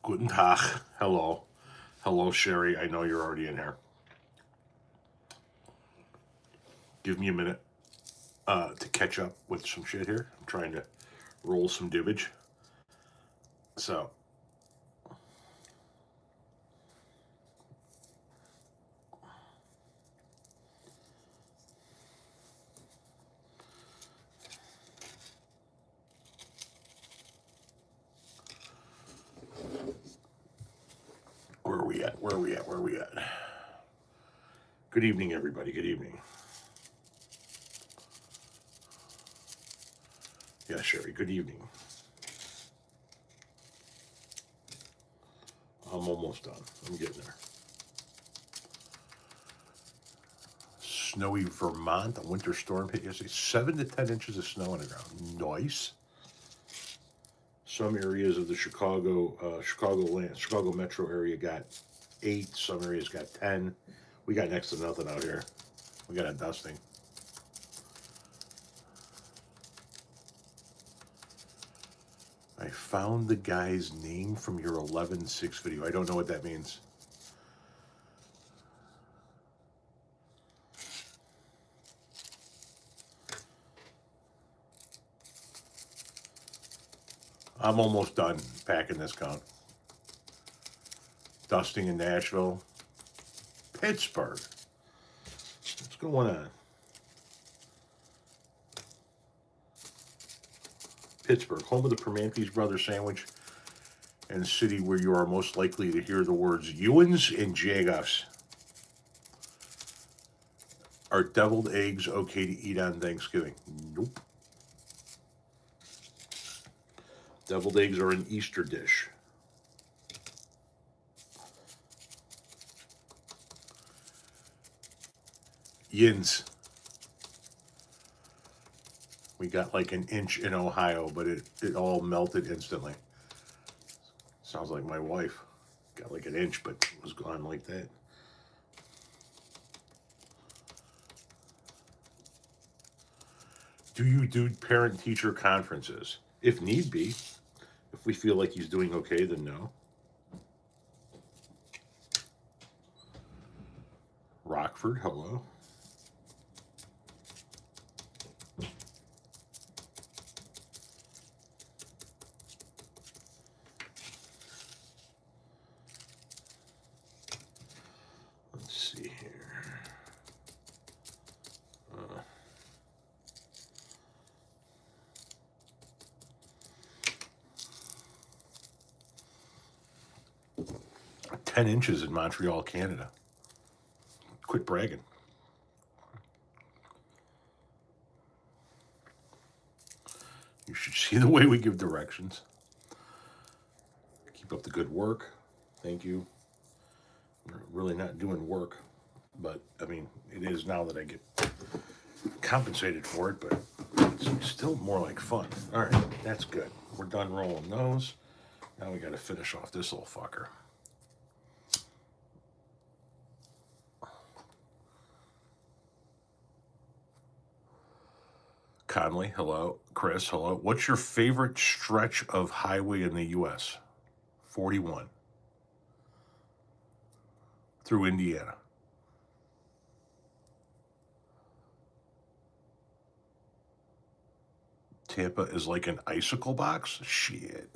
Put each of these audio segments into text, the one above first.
Guten Tag. Hello. Hello, Sherry. I know you're already in here. Give me a minute to catch up with some shit here. I'm trying to roll some dibbage. So, where are we at? Good evening, everybody. Good evening. Yeah, Sherry, good evening. I'm almost done. I'm getting there. Snowy Vermont, a winter storm hit yesterday. 7 to 10 inches of snow on the ground. Nice. Some areas of the Chicago metro area got 8. Some areas got 10. We got next to nothing out here. We got a dusting. I found the guy's name from your 11.6 video. I don't know what that means. I'm almost done packing this count. Dusting in Nashville. Pittsburgh. What's going on? Pittsburgh, home of the Permantes Brothers sandwich, and city where you are most likely to hear the words Ewins and Jagoffs. Are deviled eggs okay to eat on Thanksgiving? Nope. Deviled eggs are an Easter dish. Yins. We got like an inch in Ohio, but it all melted instantly. Sounds like my wife. Got like an inch, but it was gone like that. Do you do parent-teacher conferences? If need be. If we feel like he's doing okay, then no. Rockford, hello. Let's see here. 10 inches in Montreal, Canada. Quit bragging. You should see the way we give directions. Keep up the good work. Thank you. We're really not doing work, but I mean, it is now that I get compensated for it, but it's still more like fun. All right, that's good. We're done rolling those. Now we got to finish off this little fucker. Conley, hello. Chris, hello. What's your favorite stretch of highway in the U.S.? 41. Through Indiana. Tampa is like an icicle box? Shit.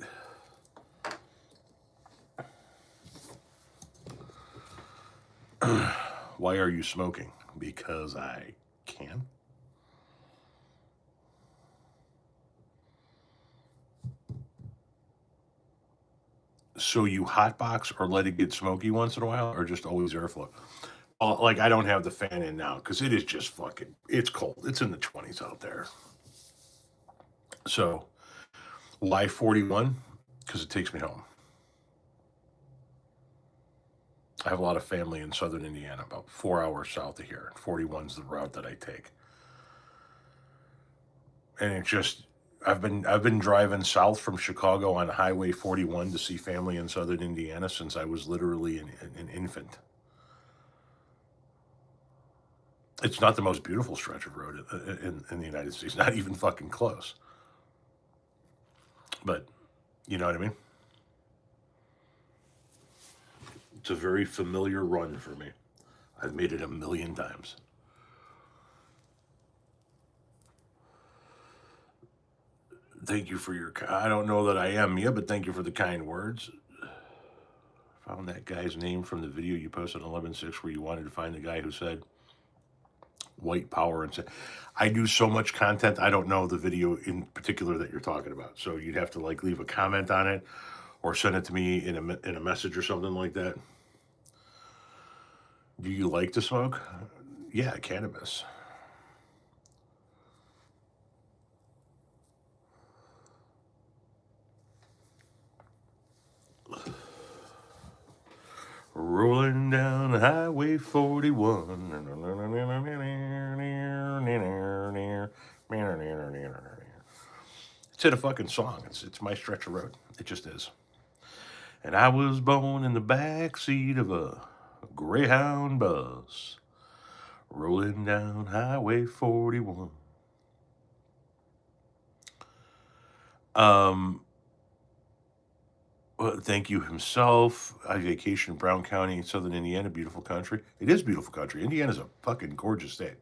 Why are you smoking? Because I can. So you hotbox or let it get smoky once in a while, or just always airflow? Like, I don't have the fan in now because it is just fucking, it's cold. It's in the 20s out there. So, why 41? Because it takes me home. I have a lot of family in southern Indiana, about 4 hours south of here. 41's the route that I take. And it just, I've been driving south from Chicago on Highway 41 to see family in southern Indiana since I was literally an infant. It's not the most beautiful stretch of road in the United States, not even fucking close. But, you know what I mean? It's a very familiar run for me. I've made it 1,000,000 times. Thank you for your, I don't know that I am you, but thank you for the kind words. Found that guy's name from the video you posted on 11/6 where you wanted to find the guy who said white power and said, I do so much content, I don't know the video in particular that you're talking about. So you'd have to like leave a comment on it or send it to me in a message or something like that. Do you like to smoke? Yeah, cannabis. Rolling down Highway 41. It's in a fucking song. It's my stretch of road. It just is. And I was born in the back seat of a Greyhound bus, rolling down Highway 41. Well, thank you himself. I vacation in Brown County, Southern Indiana, beautiful country. It is beautiful country. Indiana's a fucking gorgeous state.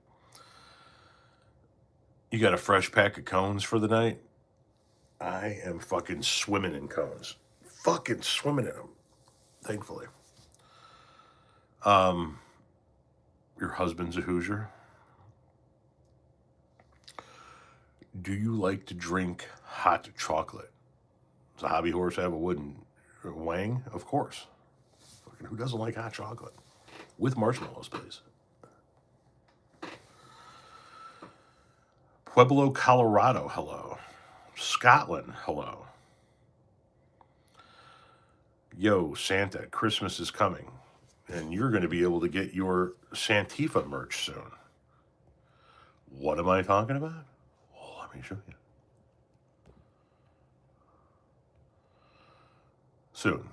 You got a fresh pack of cones for the night? I am fucking swimming in cones. Fucking swimming in them, thankfully. Your husband's a Hoosier. Do you like to drink hot chocolate? Does a hobby horse have a wooden wang? Of course. Fucking who doesn't like hot chocolate? With marshmallows, please. Pueblo, Colorado, hello. Scotland, hello. Yo, Santa, Christmas is coming. And you're going to be able to get your Santifa merch soon. What am I talking about? Oh, let me show you. Soon.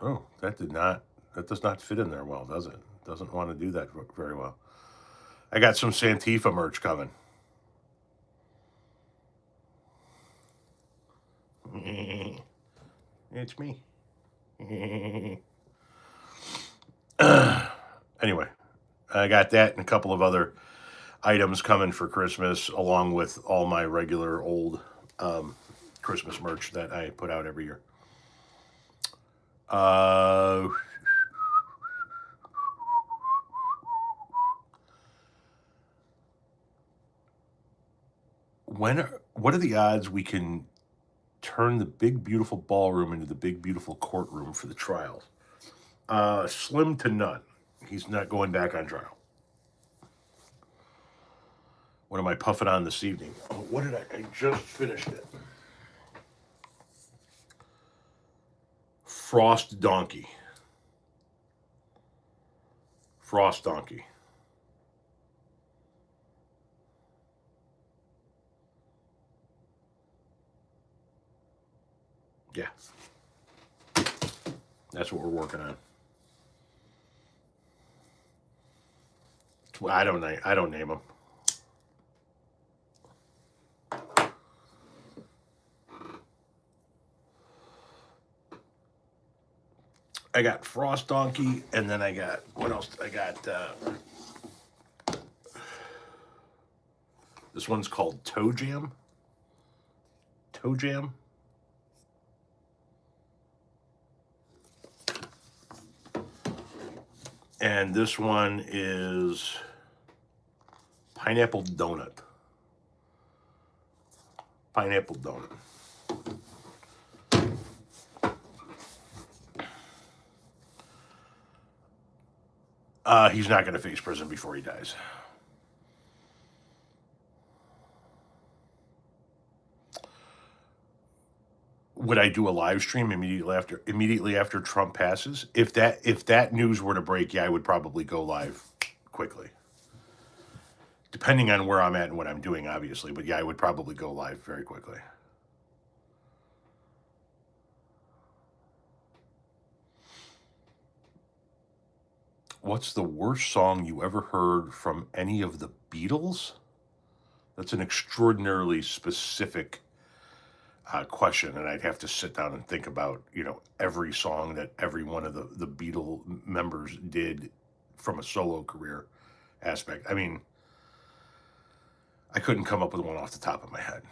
Oh, that does not fit in there well, does it? Doesn't want to do that very well. I got some Santifa merch coming. It's me. Anyway, I got that and a couple of other items coming for Christmas, along with all my regular old Christmas merch that I put out every year. What are the odds we can turn the big beautiful ballroom into the big beautiful courtroom for the trials? Slim to none. He's not going back on trial. What am I puffing on this evening? Oh, what did I just finished it. Frost Donkey. Frost Donkey. Yeah. That's what we're working on. I don't name them. I got Frost Donkey, and then I got, what else? I got, this one's called Toe Jam. Toe Jam. And this one is Pineapple Donut. Pineapple Donut. He's not going to face prison before he dies. Would I do a live stream immediately after Trump passes? If that news were to break, yeah, I would probably go live quickly. Depending on where I'm at and what I'm doing, obviously, but yeah, I would probably go live very quickly. What's the worst song you ever heard from any of the Beatles? That's an extraordinarily specific question, and I'd have to sit down and think about, every song that every one of the Beatle members did from a solo career aspect. I mean, I couldn't come up with one off the top of my head.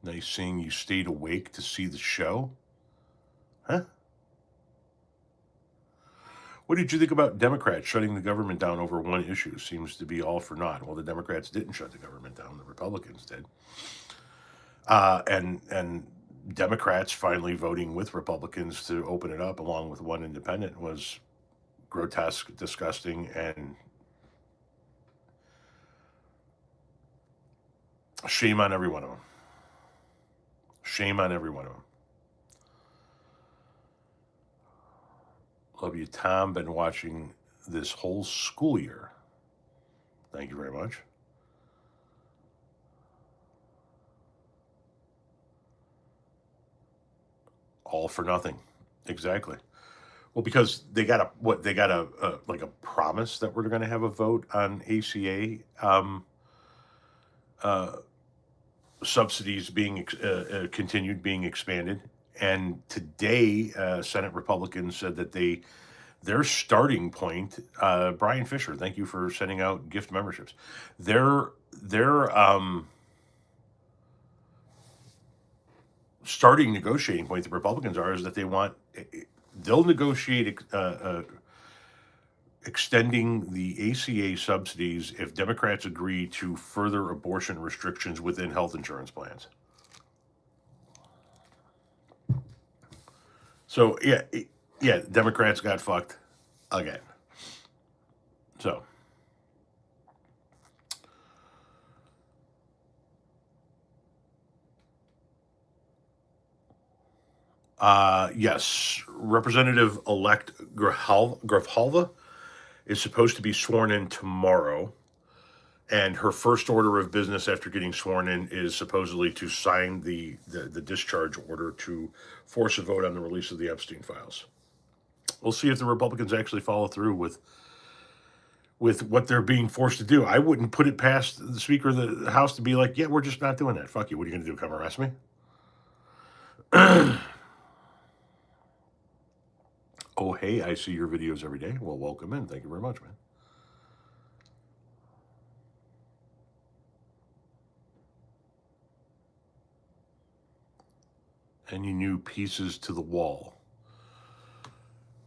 Nice seeing you stayed awake to see the show. Huh? What did you think about Democrats shutting the government down over one issue? Seems to be all for naught. Well, the Democrats didn't shut the government down. The Republicans did. And Democrats finally voting with Republicans to open it up, along with one independent, was grotesque, disgusting, and shame on every one of them. Shame on every one of them. Love you, Tom. Been watching this whole school year. Thank you very much. All for nothing. Exactly. Well, because they got a like a promise that we're going to have a vote on ACA subsidies being continued, being expanded. And today, Senate Republicans said that their starting point, Brian Fisher, thank you for sending out gift memberships. Their starting negotiating point, the Republicans are, is that they'll negotiate extending the ACA subsidies if Democrats agree to further abortion restrictions within health insurance plans. So yeah, Democrats got fucked again. So yes, Representative-elect Grafhalva is supposed to be sworn in tomorrow, and her first order of business after getting sworn in is supposedly to sign the discharge order to force a vote on the release of the Epstein files. We'll see if the Republicans actually follow through with what they're being forced to do. I wouldn't put it past the Speaker of the House to be like, yeah, we're just not doing that. Fuck you. What are you going to do? Come arrest me? Oh, hey, I see your videos every day. Well, welcome in. Thank you very much, man. Any new pieces to the wall?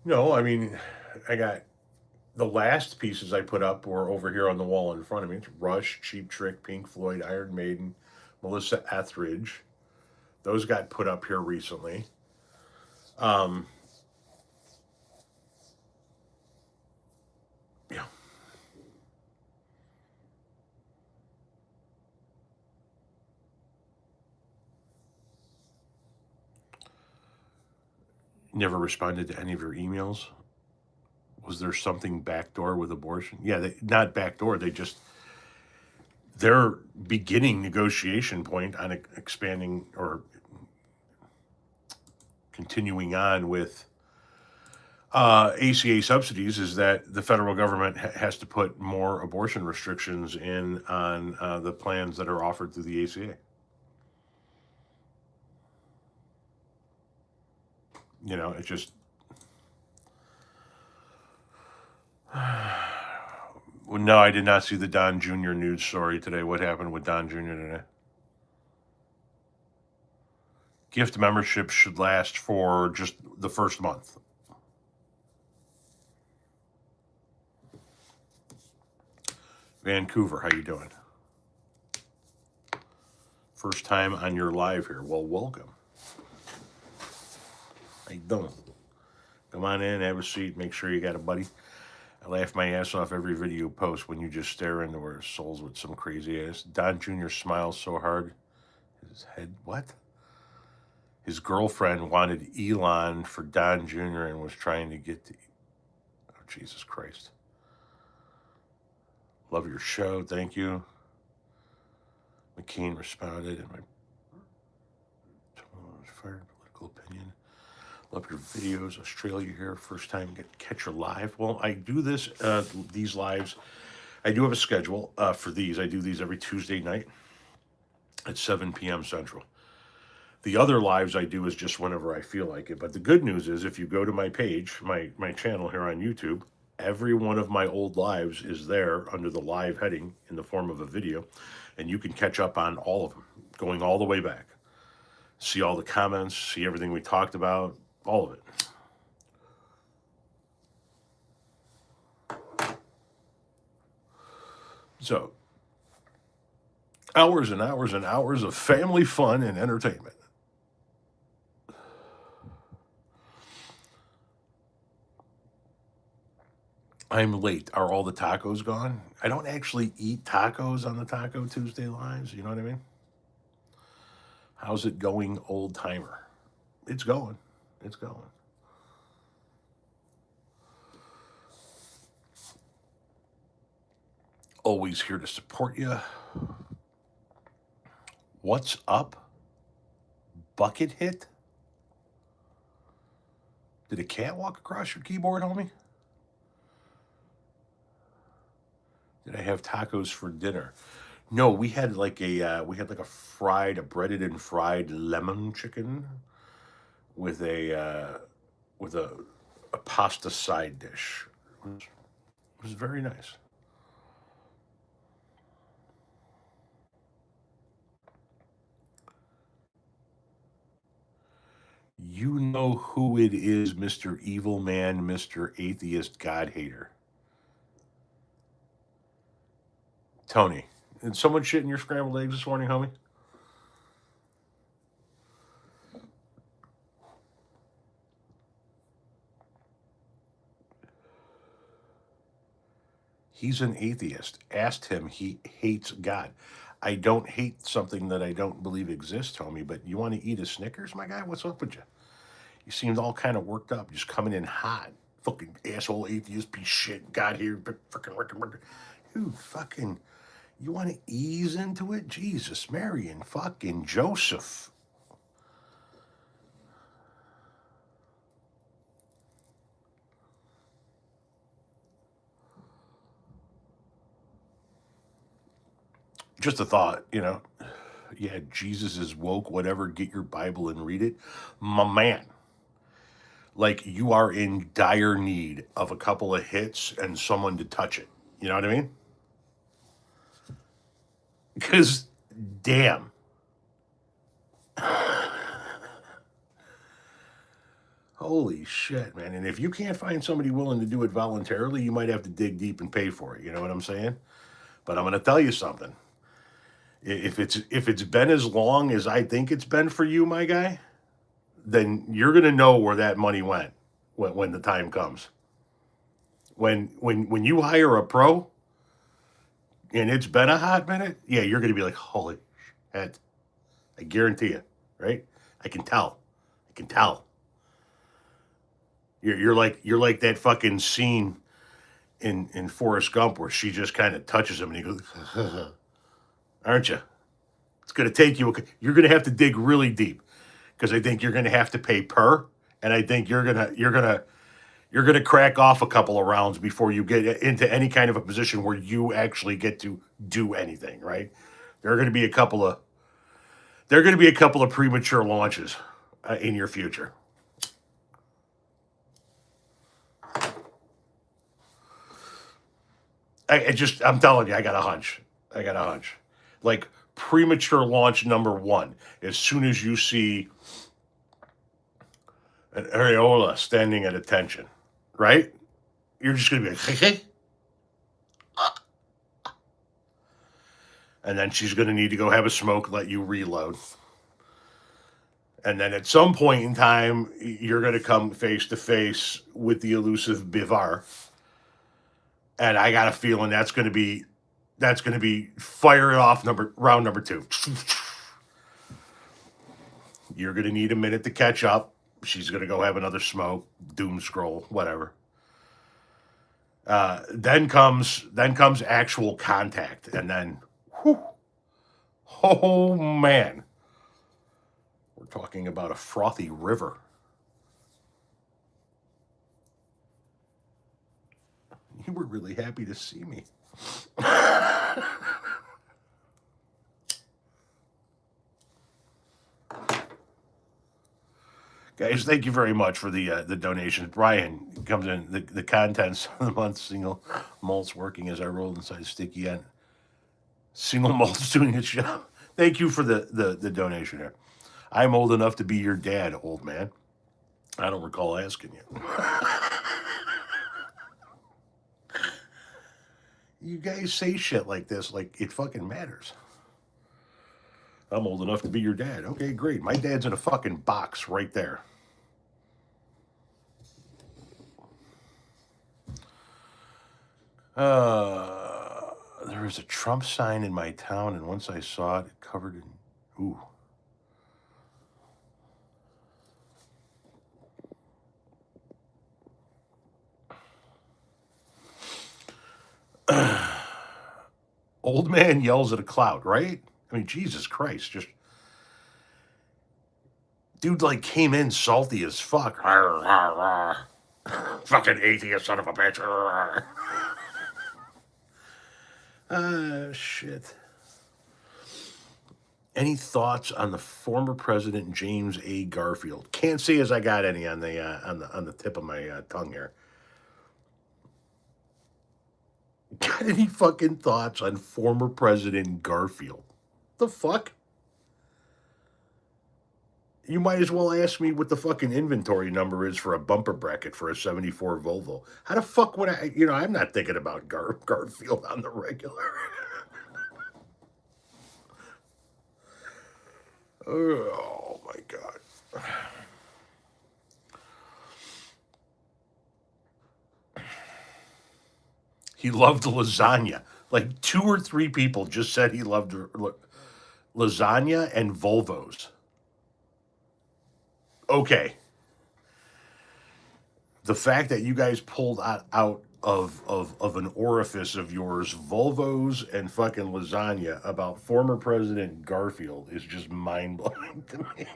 No, I mean, I got the last pieces I put up were over here on the wall in front of me. It's Rush, Cheap Trick, Pink Floyd, Iron Maiden, Melissa Etheridge. Those got put up here recently. Yeah. Never responded to any of your emails. Was there something backdoor with abortion? Yeah, not backdoor. Their beginning negotiation point on expanding or continuing on with ACA subsidies is that the federal government has to put more abortion restrictions in on the plans that are offered through the ACA. It's just. Well, no, I did not see the Don Jr. news story today. What happened with Don Jr. today? Gift membership should last for just the first month. Vancouver, how you doing? First time on your live here. Well, welcome. How you doing? Come on in, have a seat, make sure you got a buddy. I laugh my ass off every video post when you just stare into our souls with some crazy ass. Don Jr. smiles so hard. His head, what? His girlfriend wanted Elon for Don Jr. and was trying to get to. Oh, Jesus Christ. Love your show, thank you. McCain responded, and my fired political opinion. Love your videos. Australia here, first time catch your live. Well, I do this these lives. I do have a schedule for these. I do these every Tuesday night at 7 p.m. Central. The other lives I do is just whenever I feel like it. But the good news is if you go to my page, my channel here on YouTube, every one of my old lives is there under the live heading in the form of a video. And you can catch up on all of them, going all the way back. See all the comments, see everything we talked about, all of it. So, hours and hours and hours of family fun and entertainment. I'm late. Are all the tacos gone? I don't actually eat tacos on the Taco Tuesday lives. You know what I mean? How's it going, old timer? It's going. It's going. Always here to support you. What's up? Bucket hit? Did a cat walk across your keyboard, homie? Did I have tacos for dinner? No, we had like a breaded and fried lemon chicken with a pasta side dish. It was very nice. You know who it is, Mr. Evil Man, Mr. Atheist God Hater. Tony, did someone shit in your scrambled eggs this morning, homie? He's an atheist. Asked him, he hates God. I don't hate something that I don't believe exists, homie, but you want to eat a Snickers, my guy? What's up with you? You seemed all kind of worked up, just coming in hot. Fucking asshole atheist piece of shit. God here, fucking. Dude, fucking. You want to ease into it? Jesus, Mary, and fucking Joseph. Just a thought, Yeah, Jesus is woke, whatever. Get your Bible and read it. My man. Like you are in dire need of a couple of hits and someone to touch it. You know what I mean? Because, damn. Holy shit, man. And if you can't find somebody willing to do it voluntarily, you might have to dig deep and pay for it. You know what I'm saying? But I'm going to tell you something. If it's been as long as I think it's been for you, my guy, then you're going to know where that money went when the time comes. When you hire a pro and it's been a hot minute, yeah, you're going to be like, holy shit. I guarantee you, right? I can tell. I can tell. You're like that fucking scene in Forrest Gump where she just kind of touches him and he goes, aren't you? It's going to take you. You're going to have to dig really deep because I think you're going to have to pay per, and I think you're gonna crack off a couple of rounds before you get into any kind of a position where you actually get to do anything. Right? There are going to be a couple of premature launches in your future. I'm telling you, I got a hunch. Like premature launch number one. As soon as you see an areola standing at attention, right? You're just gonna be like, hey. And then she's gonna need to go have a smoke, let you reload. And then at some point in time, you're gonna come face to face with the elusive Bivar. And I got a feeling that's gonna be fire it off round number 2. You're gonna need a minute to catch up. She's gonna go have another smoke, doom scroll, whatever. Then comes actual contact, and then, whew, oh man, we're talking about a frothy river. You were really happy to see me. Guys, thank you very much for the donations. Brian comes in, the contents of the month, single malts working as I rolled inside sticky end. Single malts doing its job. Thank you for the donation here. I'm old enough to be your dad, old man. I don't recall asking you. You guys say shit like this like it fucking matters. I'm old enough to be your dad. Okay, great. My dad's in a fucking box right there. There was a Trump sign in my town, and once I saw it, covered in ooh. Old man yells at a cloud, right? I mean, Jesus Christ, just dude like came in salty as fuck. Fucking atheist son of a bitch. Shit. Any thoughts on the former president James A. Garfield? Can't say as I got any on the tip of my tongue here. Got any fucking thoughts on former President Garfield? The fuck? You might as well ask me what the fucking inventory number is for a bumper bracket for a 74 Volvo. How the fuck would I, I'm not thinking about Garfield on the regular. Oh my God. He loved lasagna. Like 2 or 3 people just said he loved lasagna and Volvos. Okay. The fact that you guys pulled out of an orifice of yours Volvos and fucking lasagna about former President Garfield is just mind-blowing to me.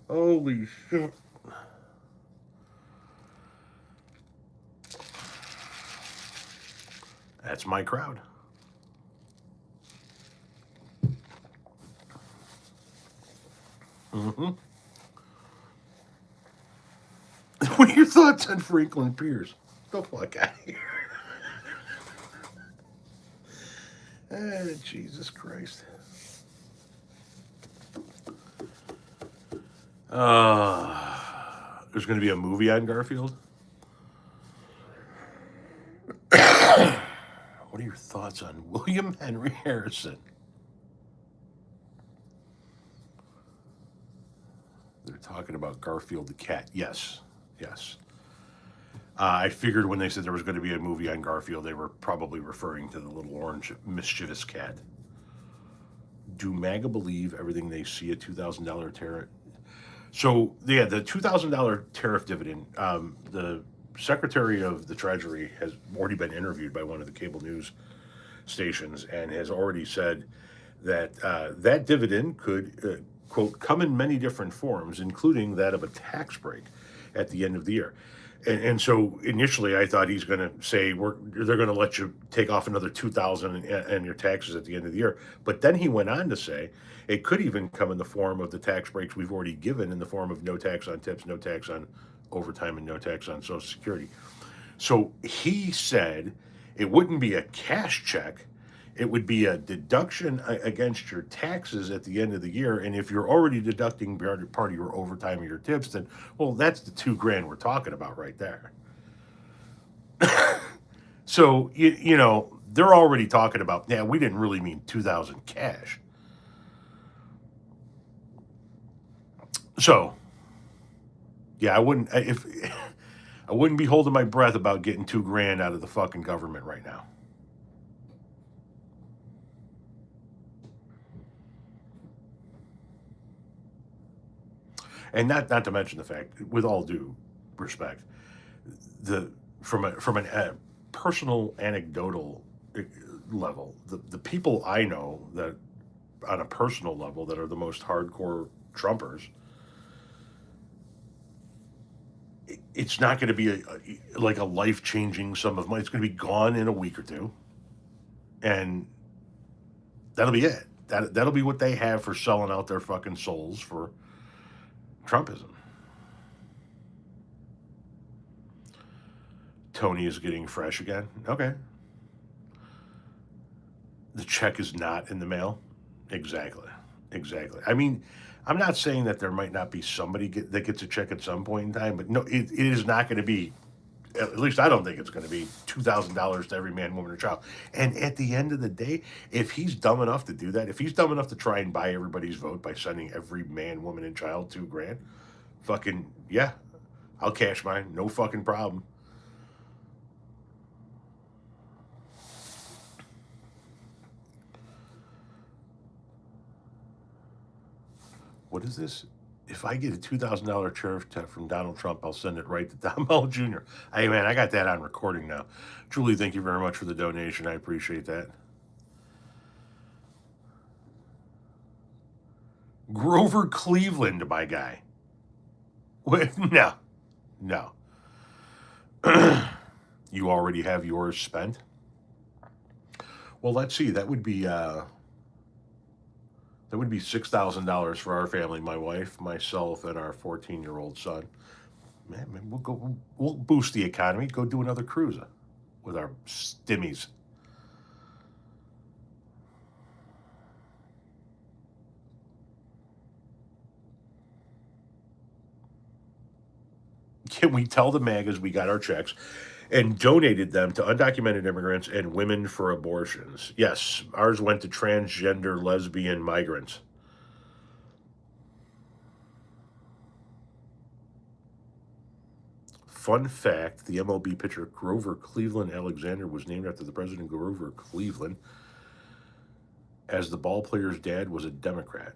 Holy shit. That's my crowd. Mm-hmm. What are your thoughts on Franklin Pierce? The fuck out of here. Jesus Christ. There's going to be a movie on Garfield? What are your thoughts on William Henry Harrison? They're talking about Garfield the cat. Yes. I figured when they said there was going to be a movie on Garfield, they were probably referring to the little orange mischievous cat. Do MAGA believe everything they see a $2,000 tariff? So, yeah, the $2,000 tariff dividend, the Secretary of the Treasury has already been interviewed by one of the cable news stations and has already said that that dividend could, quote, come in many different forms, including that of a tax break at the end of the year. And so initially, I thought he's going to say they're going to let you take off another $2,000 and your taxes at the end of the year. But then he went on to say it could even come in the form of the tax breaks we've already given in the form of no tax on tips, no tax on overtime, and no tax on Social Security. So he said it wouldn't be a cash check. It would be a deduction against your taxes at the end of the year. And if you're already deducting part of your overtime or your tips, then, well, that's the $2,000 we're talking about right there. So, they're already talking about, yeah, we didn't really mean 2,000 cash. So, yeah, I wouldn't be holding my breath about getting $2,000 out of the fucking government right now. And not to mention the fact, with all due respect, from a personal anecdotal level, the people I know that on a personal level that are the most hardcore Trumpers, it's not going to be like a life-changing sum of money. It's going to be gone in a week or two, and that'll be it. That'll be what they have for selling out their fucking souls for Trumpism. Tony is getting fresh again. Okay. The check is not in the mail. Exactly. Exactly. I mean, I'm not saying that there might not be somebody that gets a check at some point in time, but no, it is not going to be. At least I don't think it's going to be $2,000 to every man, woman, or child. And at the end of the day, if he's dumb enough to do that, if he's dumb enough to try and buy everybody's vote by sending every man, woman, and child $2,000, fucking yeah, I'll cash mine, no fucking problem. What is this? If I get a $2,000 tariff check from Donald Trump, I'll send it right to Don Bell Jr. Hey, man, I got that on recording now. Julie, thank you very much for the donation. I appreciate that. Grover Cleveland, my guy. Wait, no, no. You already have yours spent? Well, let's see. That would be $6,000 for our family, my wife, myself, and our 14-year-old son. Man, we'll boost the economy. Go do another cruise with our stimmies. Can we tell the MAGAs we got our checks and donated them to undocumented immigrants and women for abortions? Yes, ours went to transgender lesbian migrants. Fun fact, the MLB pitcher Grover Cleveland Alexander was named after the president Grover Cleveland, as the ball player's dad was a Democrat.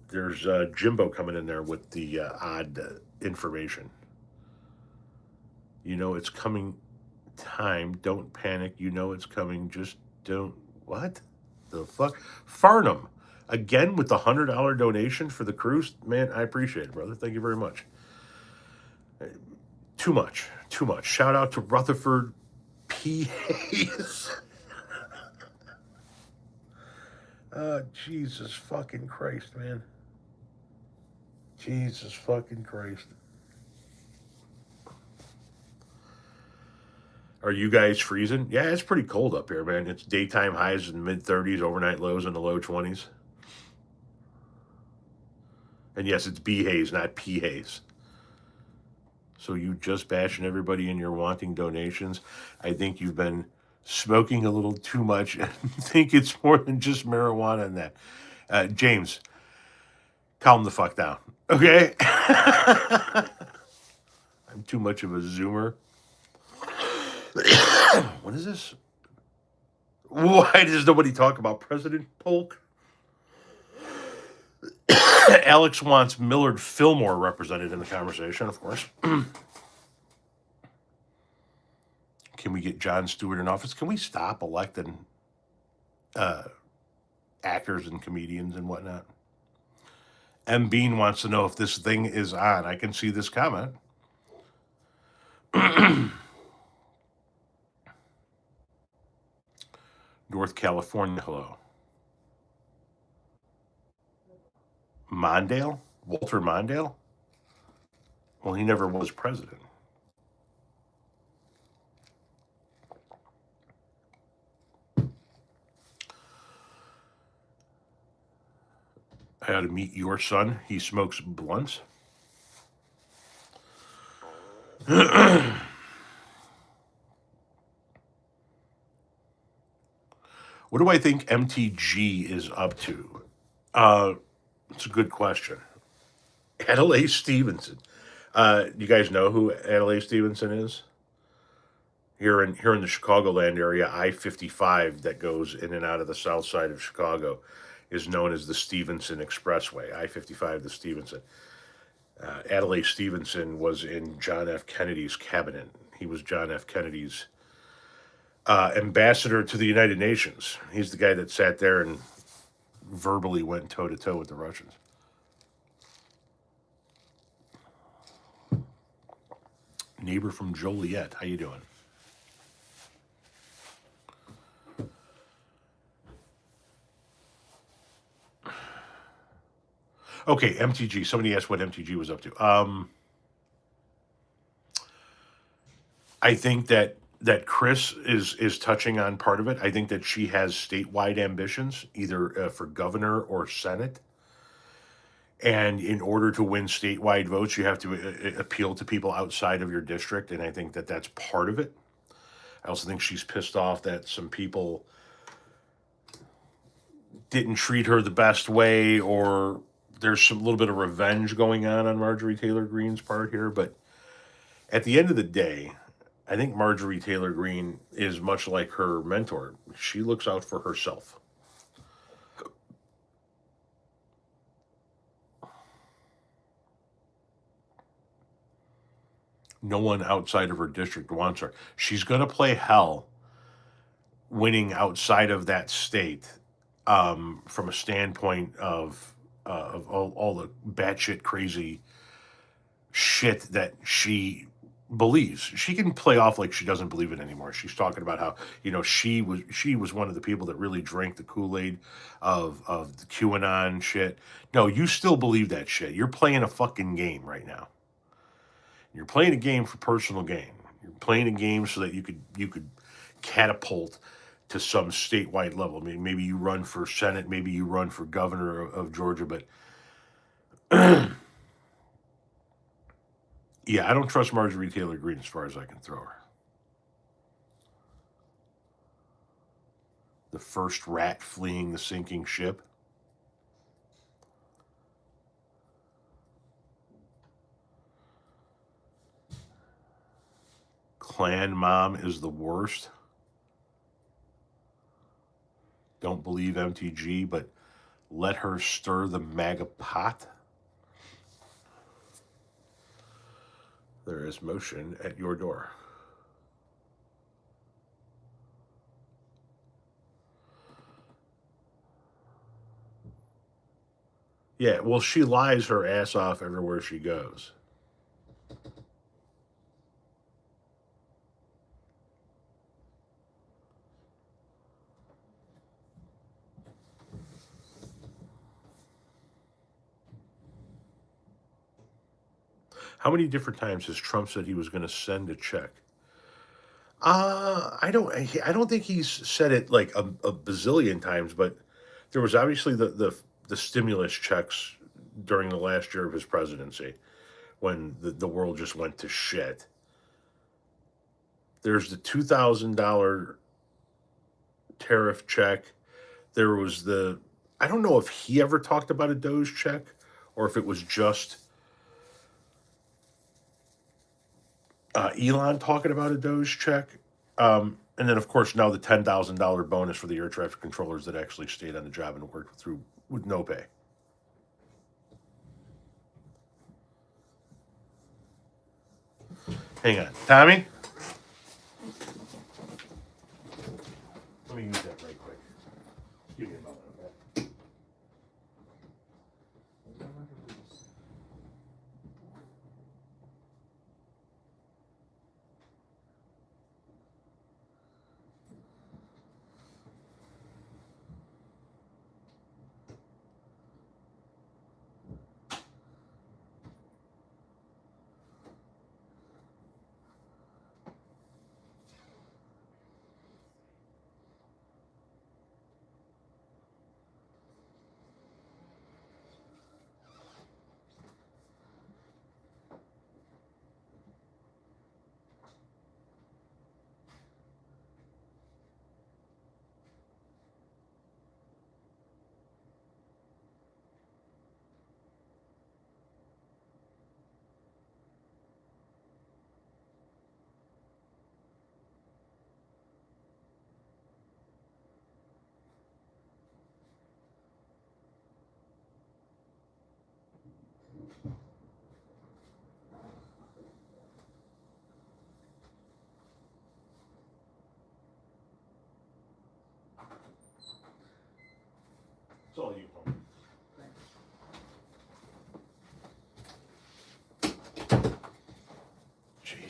There's Jimbo coming in there with the odd information. You know it's coming time. Don't panic. You know it's coming. Just don't. What the fuck? Farnham, again with the $100 donation for the cruise. Man, I appreciate it, brother. Thank you very much. Too much. Too much. Shout out to Rutherford P. Hayes. Jesus fucking Christ, man. Jesus fucking Christ. Are you guys freezing? Yeah, it's pretty cold up here, man. It's daytime highs in the mid 30s, overnight lows in the low 20s. And yes, it's B haze, not P haze. So you just bashing everybody and you're wanting donations. I think you've been smoking a little too much and think it's more than just marijuana and that. James, calm the fuck down. Okay? I'm too much of a zoomer. What is this? Why does nobody talk about President Polk? Alex wants Millard Fillmore represented in the conversation, of course. Can we get Jon Stewart in office? Can we stop electing actors and comedians and whatnot? M. Bean wants to know if this thing is on. I can see this comment. North California, hello. Mondale? Walter Mondale? Well, he never was president. I ought to meet your son. He smokes blunts. What do I think MTG is up to? It's a good question. Adelaide Stevenson. You guys know who Adelaide Stevenson is? Here in the Chicagoland area, I-55 that goes in and out of the south side of Chicago is known as the Stevenson Expressway. I-55 to Stevenson. Adelaide Stevenson was in John F. Kennedy's cabinet. He was John F. Kennedy's ambassador to the United Nations. He's the guy that sat there and verbally went toe to toe with the Russians. Neighbor from Joliet. How you doing? Okay, MTG. Somebody asked what MTG was up to. I think that Chris is touching on part of it. I think that she has statewide ambitions, either for governor or senate. And in order to win statewide votes, you have to appeal to people outside of your district, and I think that that's part of it. I also think she's pissed off that some people didn't treat her the best way, or there's some little bit of revenge going on Marjorie Taylor Greene's part here. But at the end of the day, I think Marjorie Taylor Greene is much like her mentor. She looks out for herself. No one outside of her district wants her. She's going to play hell winning outside of that state, from a standpoint of all the batshit crazy shit that she believes. She can play off like she doesn't believe it anymore. She's talking about how, she was one of the people that really drank the Kool-Aid of the QAnon shit. No, you still believe that shit. You're playing a fucking game right now. You're playing a game for personal gain. You're playing a game so that you could catapult to some statewide level. I mean, maybe you run for Senate, maybe you run for governor of Georgia, but yeah, I don't trust Marjorie Taylor Greene as far as I can throw her. The first rat fleeing the sinking ship. Klan mom is the worst. Don't believe MTG, but let her stir the MAGA pot. There is motion at your door. Yeah, well, she lies her ass off everywhere she goes. How many different times has Trump said he was going to send a check? I don't think he's said it like a bazillion times, but there was obviously the stimulus checks during the last year of his presidency when the world just went to shit. There's the $2,000 tariff check. There was I don't know if he ever talked about a Doge check or if it was just Elon talking about a Doge check. And then, of course, now the $10,000 bonus for the air traffic controllers that actually stayed on the job and worked through with no pay. Hang on. Tommy? Let me use that right quick. Give me a moment, okay?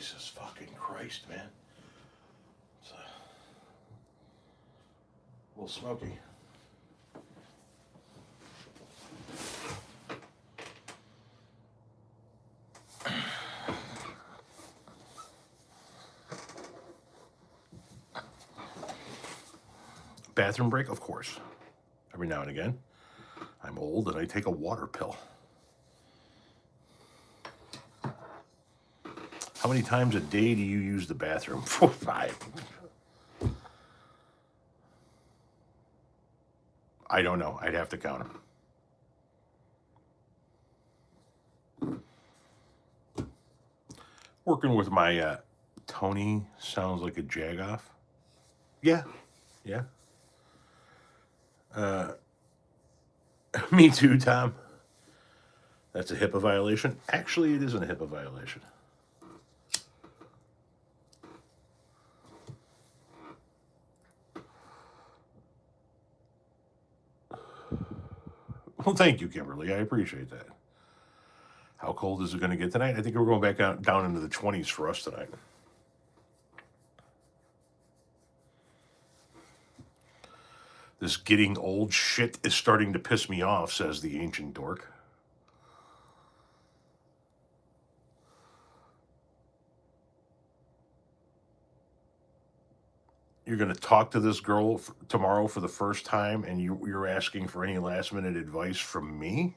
Jesus fucking Christ, man. It's a little smoky. Bathroom break? Of course. Every now and again. I'm old and I take a water pill. How many times a day do you use the bathroom? 4, 5. I don't know. I'd have to count them. Working with my Tony sounds like a jagoff. Yeah. Yeah. Me too, Tom. That's a HIPAA violation. Actually, it isn't a HIPAA violation. Well, thank you, Kimberly. I appreciate that. How cold is it going to get tonight? I think we're going back down into the 20s for us tonight. This getting old shit is starting to piss me off, says the ancient dork. You're going to talk to this girl tomorrow for the first time and you're asking for any last minute advice from me?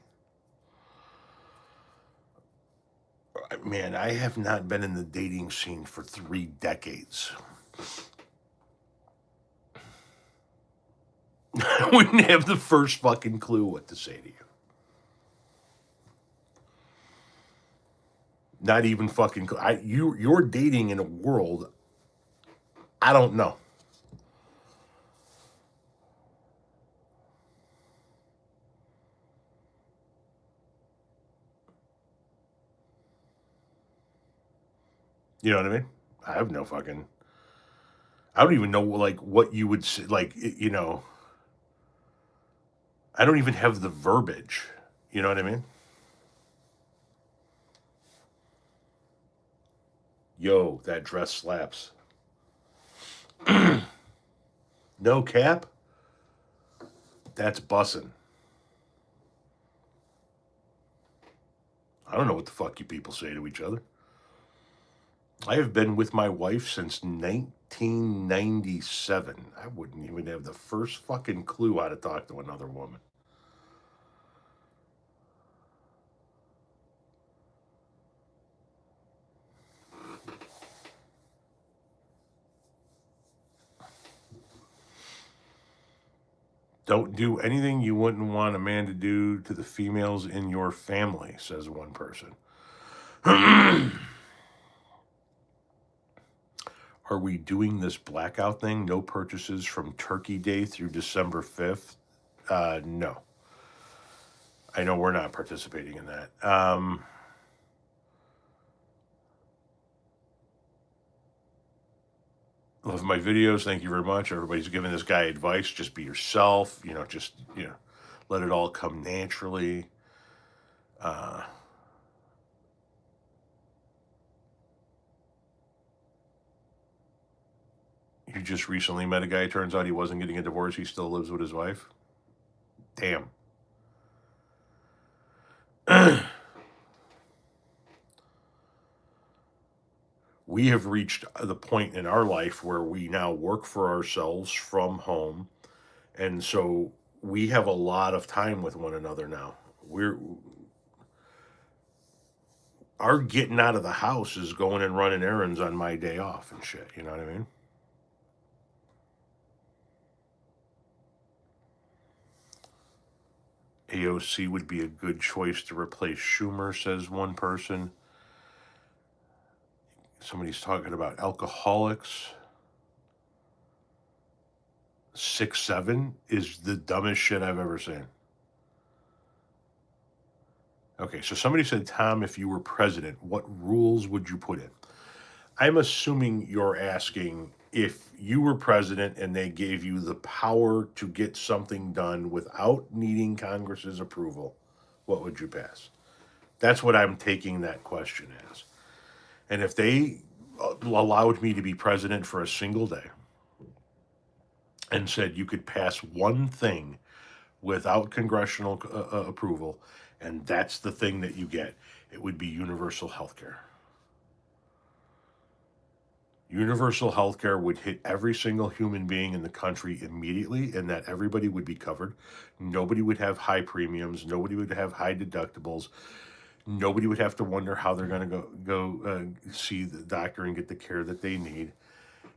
Man, I have not been in the dating scene for 3 decades. I wouldn't have the first fucking clue what to say to you. Not even fucking clue. You're dating in a world I don't know. You know what I mean? I have no fucking... I don't even know, like, what you would say, like, you know... I don't even have the verbiage. You know what I mean? Yo, that dress slaps. No cap? That's bussin'. I don't know what the fuck you people say to each other. I have been with my wife since 1997. I wouldn't even have the first fucking clue how to talk to another woman. Don't do anything you wouldn't want a man to do to the females in your family, says one person. Are we doing this blackout thing? No purchases from Turkey Day through December 5th? No. I know we're not participating in that. Love my videos. Thank you very much. Everybody's giving this guy advice. Just be yourself. Just let it all come naturally. You just recently met a guy. Turns out he wasn't getting a divorce. He still lives with his wife. Damn. We have reached the point in our life where we now work for ourselves from home. And so we have a lot of time with one another now. Our getting out of the house is going and running errands on my day off and shit. You know what I mean? AOC would be a good choice to replace Schumer, says one person. Somebody's talking about alcoholics. 6'7" is the dumbest shit I've ever seen. Okay, so somebody said, Tom, if you were president, what rules would you put in? I'm assuming you're asking if you were president and they gave you the power to get something done without needing Congress's approval, what would you pass? That's what I'm taking that question as. And if they allowed me to be president for a single day and said you could pass one thing without congressional approval, and that's the thing that you get, it would be universal health care. Universal health care would hit every single human being in the country immediately, and that everybody would be covered. Nobody would have high premiums. Nobody would have high deductibles. Nobody would have to wonder how they're going to go see the doctor and get the care that they need.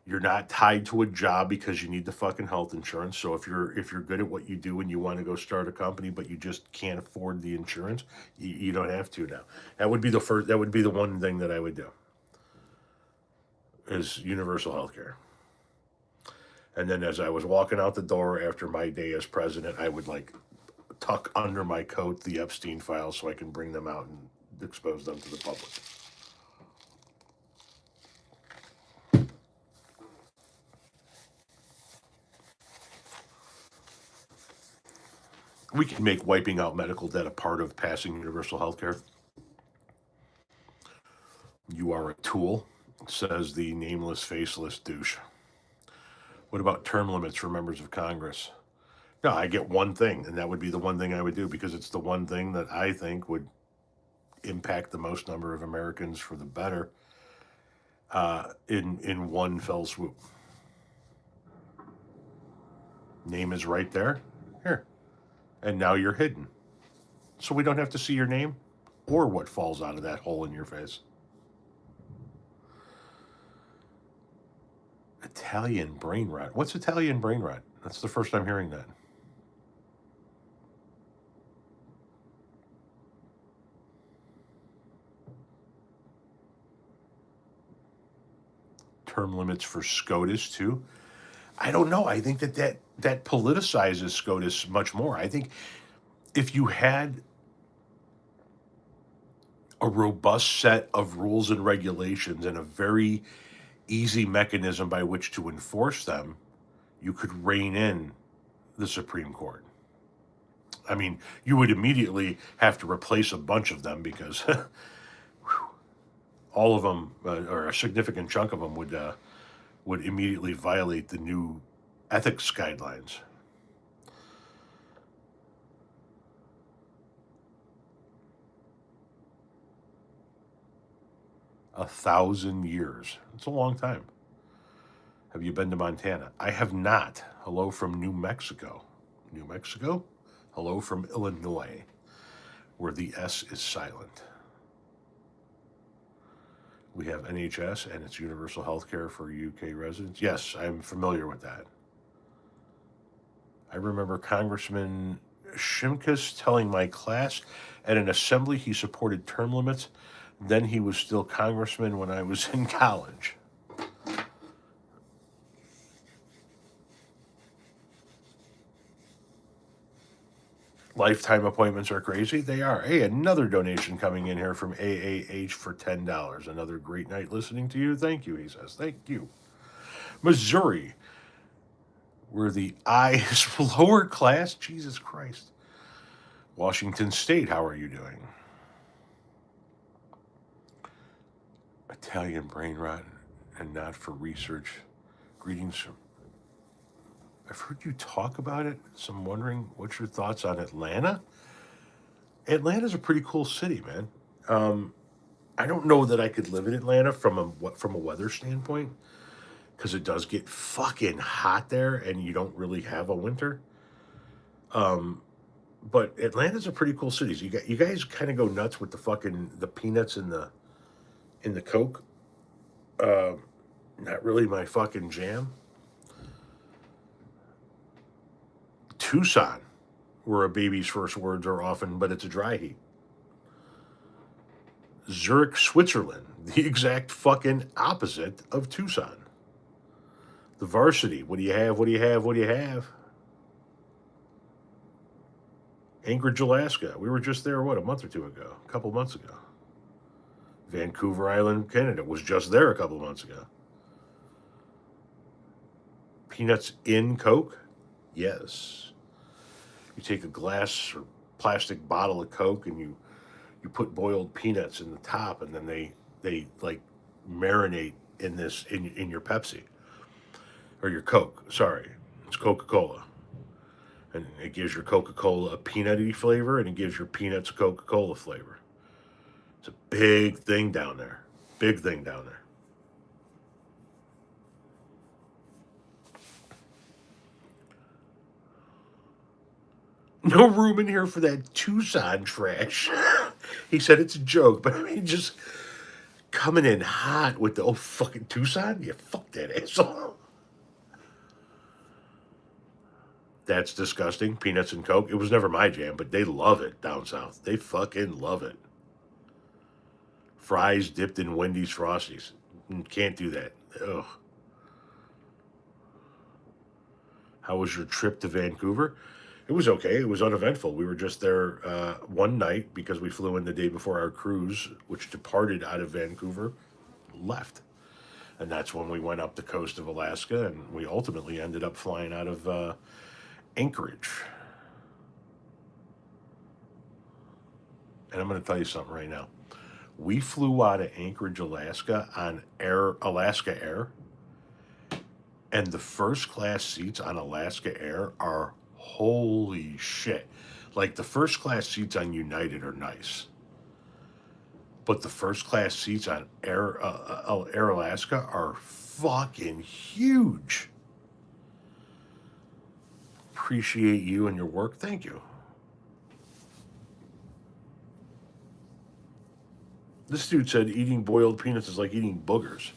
You're not tied to a job because you need the fucking health insurance. So if you're good at what you do and you want to go start a company but you just can't afford the insurance, you don't have to now. That would be the first. That would be the one thing that I would do. Is universal health care. And then as I was walking out the door after my day as president, I would like tuck under my coat the Epstein files so I can bring them out and expose them to the public. We can make wiping out medical debt a part of passing universal health care. You are a tool, says the nameless, faceless douche. What about term limits for members of Congress? No, I get one thing, and that would be the one thing I would do because it's the one thing that I think would impact the most number of Americans for the better in one fell swoop. Name is right there. Here. And now you're hidden. So we don't have to see your name or what falls out of that hole in your face. Italian brain rot. What's Italian brain rot? That's the first time hearing that. Term limits for SCOTUS too. I don't know. I think that politicizes SCOTUS much more. I think if you had a robust set of rules and regulations and a very easy mechanism by which to enforce them, you could rein in the Supreme Court. I mean, you would immediately have to replace a bunch of them because all of them, or a significant chunk of them, would immediately violate the new ethics guidelines. A 1,000 years. It's a long time. Have you been to Montana? I have not. Hello from New Mexico. New Mexico? Hello from Illinois, where the S is silent. We have NHS and it's universal health care for UK residents. Yes, I'm familiar with that. I remember Congressman Shimkus telling my class at an assembly he supported term limits. Then he was still congressman when I was in college. Lifetime appointments are crazy. They are. Hey, another donation coming in here from AAH for $10. Another great night listening to you. Thank you, he says. Thank you. Missouri, where the I is lower class. Jesus Christ. Washington State, how are you doing? Italian brain rot and not for research. Greetings from... I've heard you talk about it, so I'm wondering what's your thoughts on Atlanta? Atlanta's a pretty cool city, man. I don't know that I could live in Atlanta from a weather standpoint because it does get fucking hot there and you don't really have a winter. But Atlanta's a pretty cool city. You guys kind of go nuts with the peanuts and the Coke. Not really my fucking jam. Tucson, where a baby's first words are often, but it's a dry heat. Zurich, Switzerland, the exact fucking opposite of Tucson. The Varsity, what do you have, what do you have, what do you have? Anchorage, Alaska, we were just there, a month or two ago, a couple months ago. Vancouver Island, Canada, was just there a couple months ago. Peanuts in Coke? Yes. You take a glass or plastic bottle of Coke and you put boiled peanuts in the top, and then they like marinate in your Pepsi or your Coke. Sorry, it's Coca-Cola, and it gives your Coca-Cola a peanutty flavor, and it gives your peanuts a Coca-Cola flavor. It's a big thing down there. Big thing down there. No room in here for that Tucson trash. He said it's a joke, but I mean, just coming in hot with the fucking Tucson? Yeah, fuck that asshole. That's disgusting. Peanuts and Coke. It was never my jam, but they love it down south. They fucking love it. Fries dipped in Wendy's Frosties. Can't do that. Ugh. How was your trip to Vancouver? It was okay. It was uneventful. We were just there one night because we flew in the day before our cruise, which departed out of Vancouver, left. And that's when we went up the coast of Alaska, and we ultimately ended up flying out of Anchorage. And I'm going to tell you something right now. We flew out of Anchorage, Alaska on Alaska Air, and the first class seats on Alaska Air are holy shit. Like the first class seats on United are nice, but the first class seats on Air Alaska are fucking huge. Appreciate you and your work. Thank you. This dude said eating boiled peanuts is like eating boogers.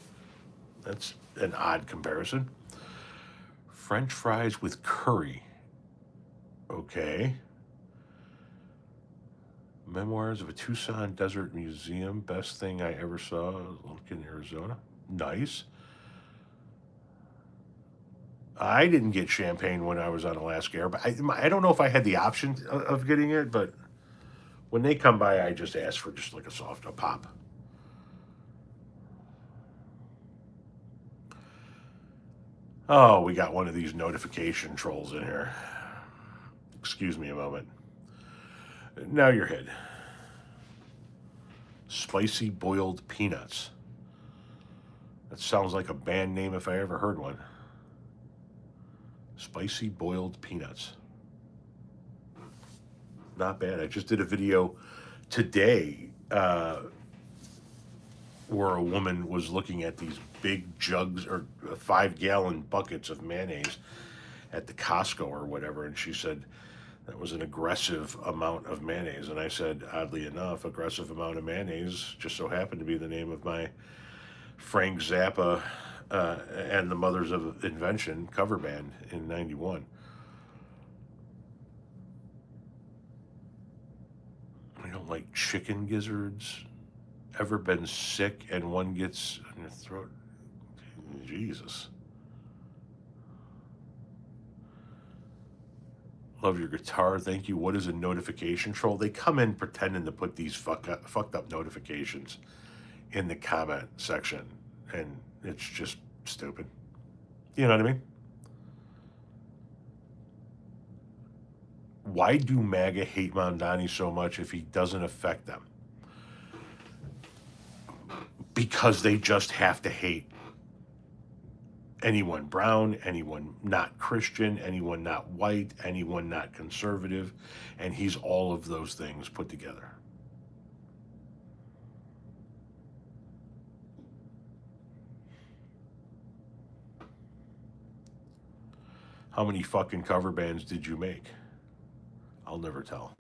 That's an odd comparison. French fries with curry. Okay. Memoirs of a Tucson Desert Museum. Best thing I ever saw. In Arizona. Nice. I didn't get champagne when I was on Alaska Air, but I don't know if I had the option of getting it, but when they come by, I just ask for just like a pop. Oh, we got one of these notification trolls in here. Excuse me a moment. Now you're hit. Spicy boiled peanuts. That sounds like a band name if I ever heard one. Spicy boiled peanuts. Not bad. I just did a video today where a woman was looking at these big jugs or 5-gallon buckets of mayonnaise at the Costco or whatever, and she said that was an aggressive amount of mayonnaise. And I said, oddly enough, aggressive amount of mayonnaise just so happened to be the name of my Frank Zappa and the Mothers of Invention cover band in '91. I don't like chicken gizzards. Ever been sick and one gets in your throat? Jesus. Love your guitar. Thank you. What is a notification troll? They come in pretending to put these fucked up notifications in the comment section, and it's just stupid. You know what I mean? Why do MAGA hate Mamdani so much if he doesn't affect them? Because they just have to hate anyone brown, anyone not Christian, anyone not white, anyone not conservative, and he's all of those things put together. How many fucking cover bands did you make? I'll never tell.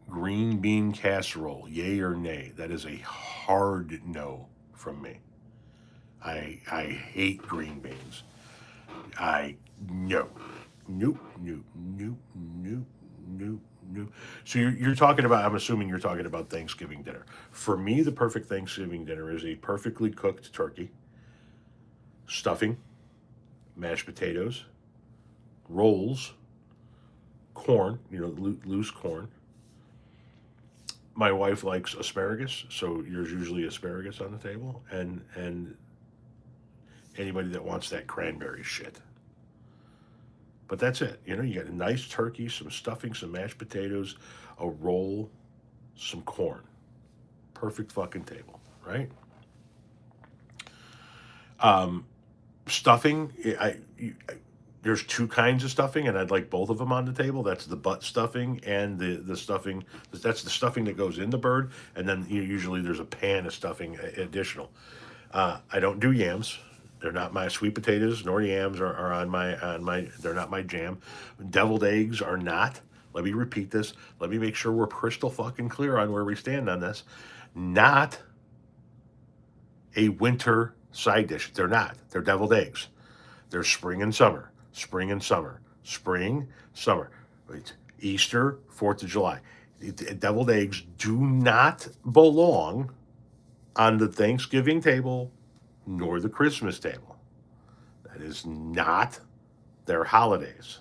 Green bean casserole, yay or nay? That is a hard no from me. I hate green beans. No. Nope. So you're talking about, I'm assuming you're talking about Thanksgiving dinner. For me, the perfect Thanksgiving dinner is a perfectly cooked turkey, stuffing, mashed potatoes, rolls, corn, loose corn. My wife likes asparagus, so there's usually asparagus on the table, and anybody that wants that cranberry shit. But that's it. You know, you got a nice turkey, some stuffing, some mashed potatoes, a roll, some corn. Perfect fucking table, right? Stuffing, there's two kinds of stuffing, and I'd like both of them on the table. That's the butt stuffing and the stuffing. That's the stuffing that goes in the bird, and then usually there's a pan of stuffing additional. I don't do yams. They're not my sweet potatoes, nor yams are on my. They're not my jam. Deviled eggs are not. Let me repeat this. Let me make sure we're crystal fucking clear on where we stand on this. Not a winter side dish. They're not. They're deviled eggs. They're spring and summer, spring and summer, spring, summer. It's Easter, 4th of July. Deviled eggs do not belong on the Thanksgiving table nor the Christmas table. That is not their holidays.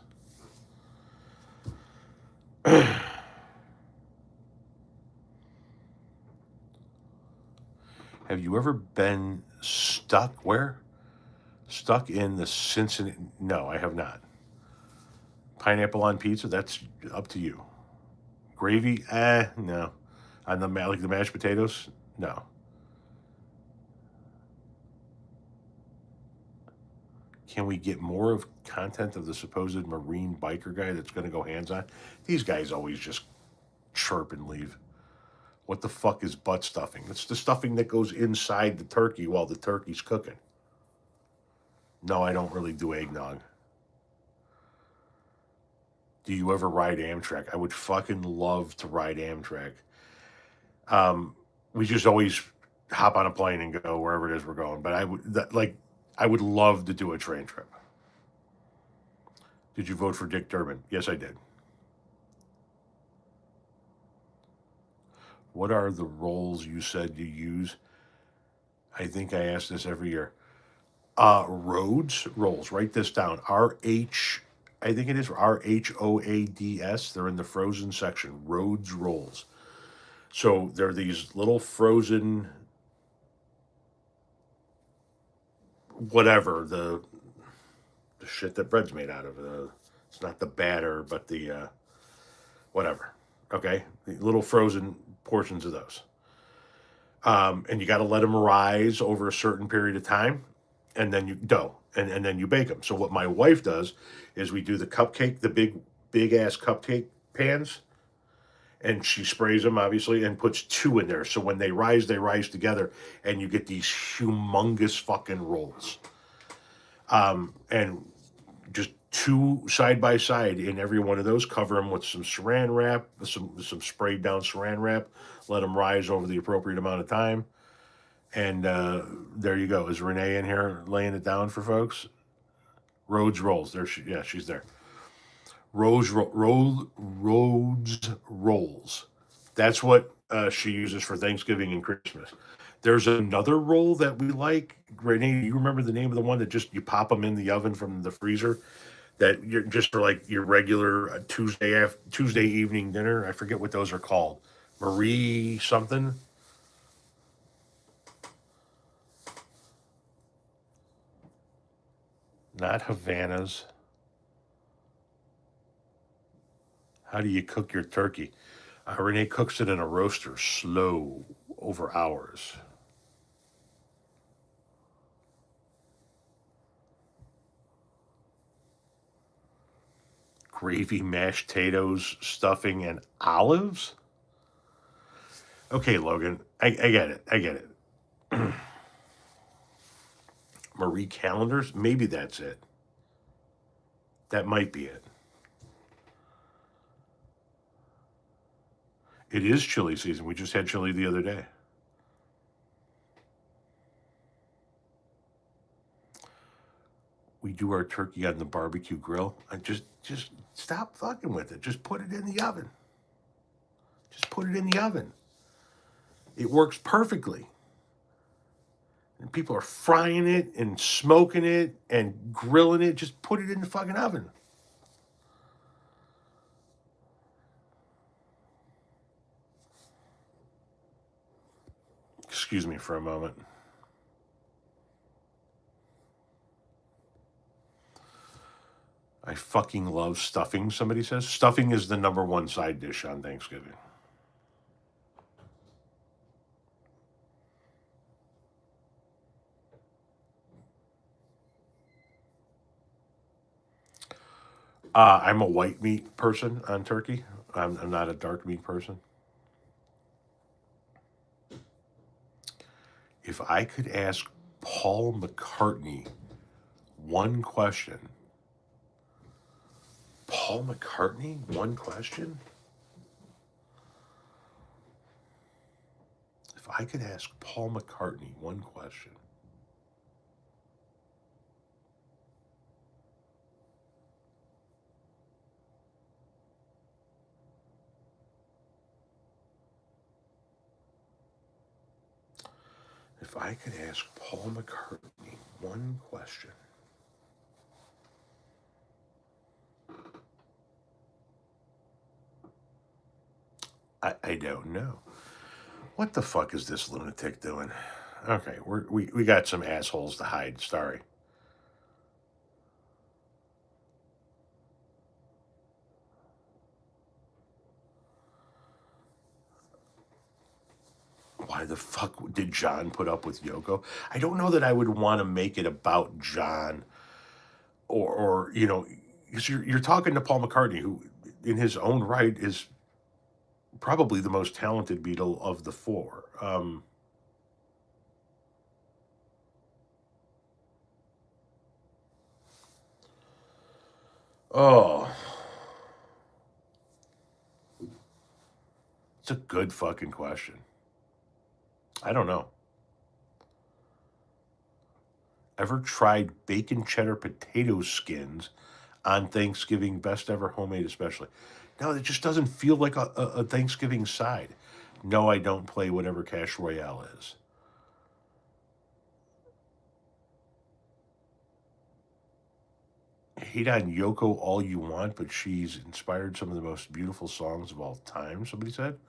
Have you ever been stuck where? Stuck in the Cincinnati? No, I have not. Pineapple on pizza? That's up to you. Gravy? No. On like the mashed potatoes? No. Can we get more of content of the supposed marine biker guy that's going to go hands on? These guys always just chirp and leave. What the fuck is butt stuffing? It's the stuffing that goes inside the turkey while the turkey's cooking. No, I don't really do eggnog. Do you ever ride Amtrak? I would fucking love to ride Amtrak. We just always hop on a plane and go wherever it is we're going. But I would love to do a train trip. Did you vote for Dick Durbin? Yes, I did. What are the roles you said you use? I think I ask this every year. Roads rolls. Write this down. I think it is RHOADS. They're in the frozen section. Roads rolls. So they're these little frozen, whatever the shit that bread's made out of. It's not the batter, but the whatever. Okay, the little frozen portions of those. And you got to let them rise over a certain period of time, and then you dough, and then you bake them. So what my wife does is we do the cupcake, the big ass cupcake pans, and she sprays them obviously and puts two in there. So when they rise together, and you get these humongous fucking rolls. And just two side by side in every one of those. Cover them with some saran wrap, some sprayed down saran wrap. Let them rise over the appropriate amount of time. And there you go. Is Renee in here laying it down for folks? Rhodes rolls. She's there. Rhodes rolls. That's what she uses for Thanksgiving and Christmas. There's another roll that we like. Renee, you remember the name of the one that just you pop them in the oven from the freezer? That you're just for like your regular Tuesday evening dinner. I forget what those are called. Marie something. Not Havanas. How do you cook your turkey? Renee cooks it in a roaster, slow, over hours. Gravy, mashed potatoes, stuffing, and olives? Okay, Logan, I get it. I get it. Marie calendars? Maybe that's it. That might be it. It is chili season. We just had chili the other day. We do our turkey on the barbecue grill. I just stop fucking with it. Just put it in the oven. Just put it in the oven. It works perfectly. And people are frying it and smoking it and grilling it. Just put it in the fucking oven. Excuse me for a moment. I fucking love stuffing, somebody says. Stuffing is the number one side dish on Thanksgiving. I'm a white meat person on turkey. I'm not a dark meat person. If I could ask Paul McCartney one question, Paul McCartney, one question? If I could ask Paul McCartney one question. If I could ask Paul McCartney one question. I don't know. What the fuck is this lunatic doing? Okay, we got some assholes to hide. Sorry. Why the fuck did John put up with Yoko? I don't know that I would want to make it about John, or you know, because you're talking to Paul McCartney, who in his own right is probably the most talented Beatle of the four. Oh, it's a good fucking question. I don't know. Ever tried bacon cheddar potato skins on Thanksgiving? Best ever, homemade especially. No, it just doesn't feel like a Thanksgiving side. No, I don't play whatever Cash Royale is. Hate on Yoko all you want, but she's inspired some of the most beautiful songs of all time, somebody said.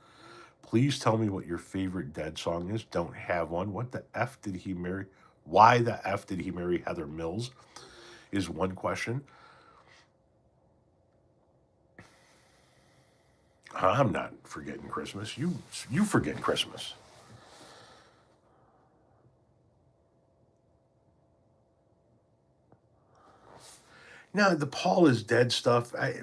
Please tell me what your favorite Dead song is. Don't have one. What the F did he marry? Why the F did he marry Heather Mills? Is one question. I'm not forgetting Christmas. You forget Christmas. Now the Paul is dead stuff. I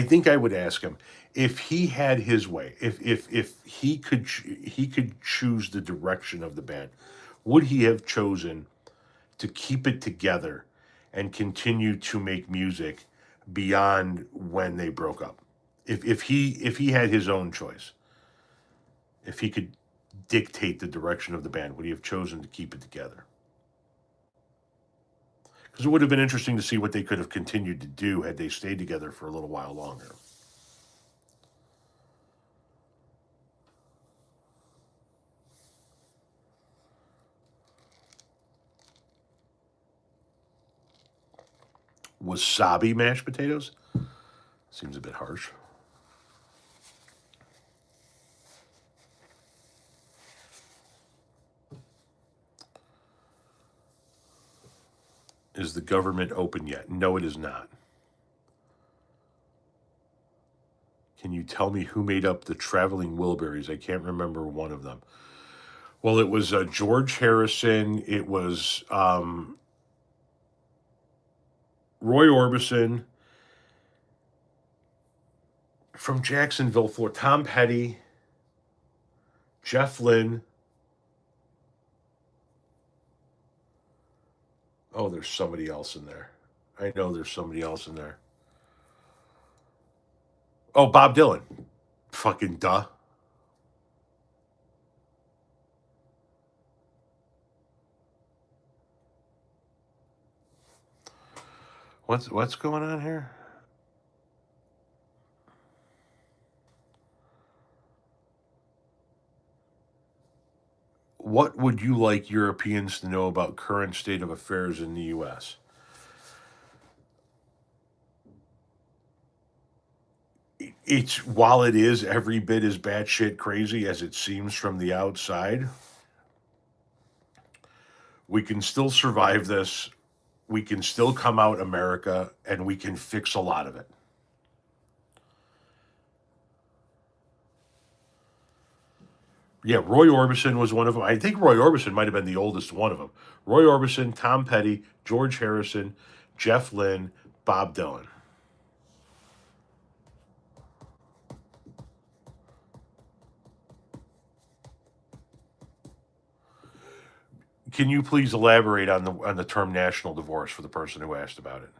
think I would ask him if he had his way. If he could choose the direction of the band, would he have chosen to keep it together and continue to make music beyond when they broke up? If he had his own choice, if he could dictate the direction of the band, would he have chosen to keep it together? Because it would have been interesting to see what they could have continued to do had they stayed together for a little while longer. Wasabi mashed potatoes? Seems a bit harsh. Is the government open yet? No, it is not. Can you tell me who made up the traveling Wilburys? I can't remember one of them. Well, it was George Harrison. It was Roy Orbison from Jacksonville, Florida. Tom Petty, Jeff Lynne. Oh, there's somebody else in there. I know there's somebody else in there. Oh, Bob Dylan. Fucking duh. What's going on here? What would you like Europeans to know about current state of affairs in the U.S.? It's while it is every bit as batshit crazy as it seems from the outside, We can still survive this. We can still come out America, and we can fix a lot of it. Yeah, Roy Orbison was one of them. I think Roy Orbison might have been the oldest one of them. Roy Orbison, Tom Petty, George Harrison, Jeff Lynne, Bob Dylan. Can you please elaborate on the term national divorce for the person who asked about it?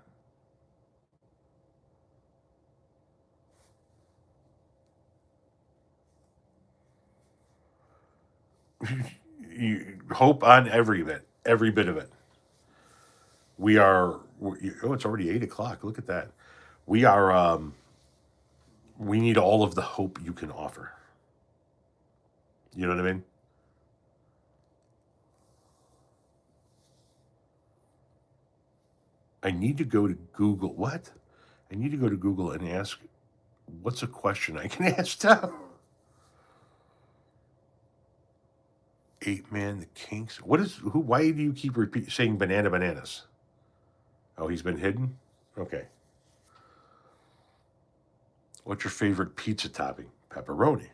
Hope on every bit of it. It's already 8 o'clock. Look at that. We are, we need all of the hope you can offer. You know what I mean? I need to go to Google. What? I need to go to Google and ask, what's a question I can ask them? 8-Man, the Kinks. Why do you keep saying bananas? Oh, he's been hidden? Okay. What's your favorite pizza topping? Pepperoni.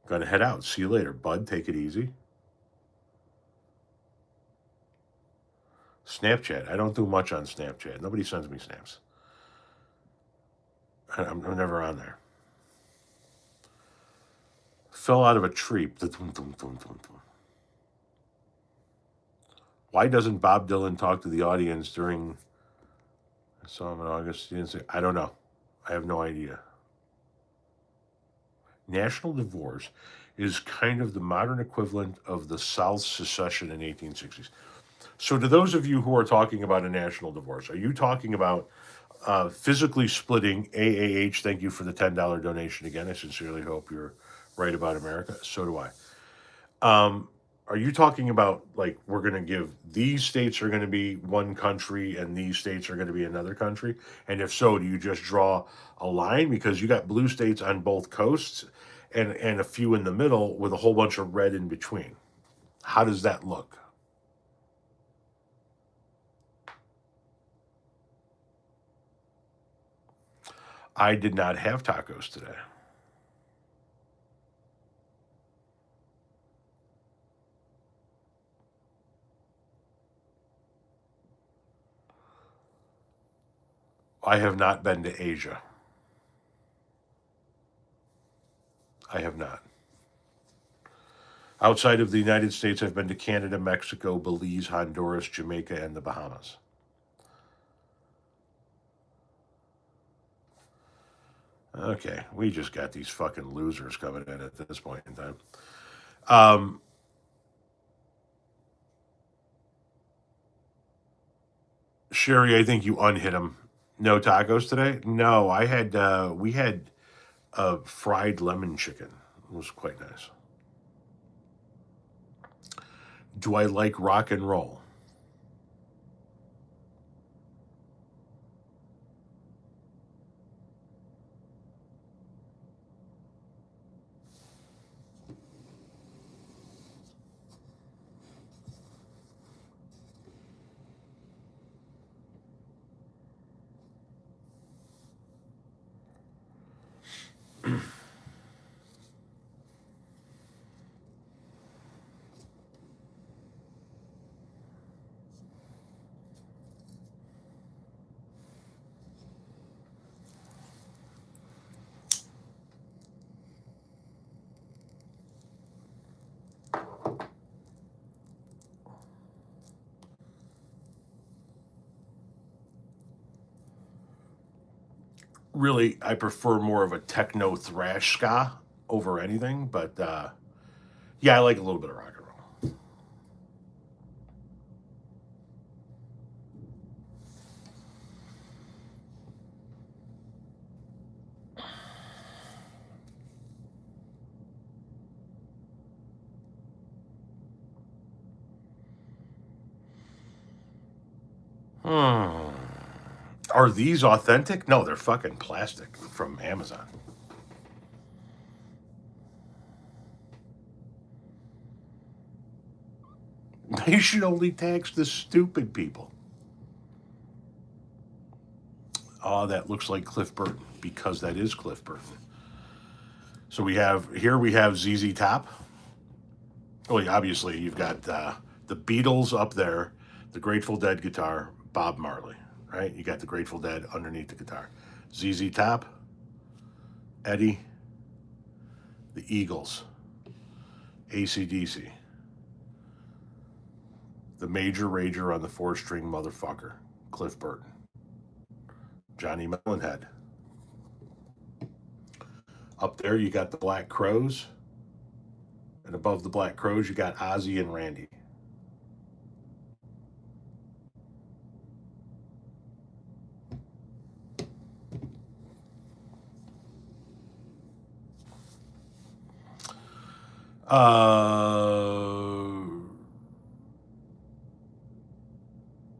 Gonna head out. See you later, bud. Take it easy. Snapchat. I don't do much on Snapchat. Nobody sends me snaps. I'm never on there. Fell out of a tree. Why doesn't Bob Dylan talk to the audience during... I saw him in August. He didn't say... I don't know. I have no idea. National divorce is kind of the modern equivalent of the South secession in 1860s. So to those of you who are talking about a national divorce, are you talking about physically splitting AAH? Thank you for the $10 donation again. I sincerely hope you're right about America. So do I. Are you talking about, like, we're going to give these states are going to be one country and these states are going to be another country? And if so, do you just draw a line? Because you got blue states on both coasts and a few in the middle with a whole bunch of red in between. How does that look? I did not have tacos today. I have not been to Asia. I have not. Outside of the United States, I've been to Canada, Mexico, Belize, Honduras, Jamaica, and the Bahamas. Okay, we just got these fucking losers coming in at this point in time. Sherry, I think you unhit him. No tacos today? No, we had fried lemon chicken. It was quite nice. Do I like rock and roll? Really, I prefer more of a techno thrash ska over anything, but yeah, I like a little bit of rock and roll. Are these authentic? No, they're fucking plastic from Amazon. You should only tax the stupid people. Oh, that looks like Cliff Burton, because that is Cliff Burton. So we have ZZ Top. Well, obviously you've got the Beatles up there, the Grateful Dead guitar, Bob Marley, right? You got the Grateful Dead underneath the guitar. ZZ Top, Eddie, the Eagles, AC/DC, the Major Rager on the 4-string motherfucker, Cliff Burton, Johnny Mellehead. Up there you got the Black Crowes, and above the Black Crowes you got Ozzy and Randy.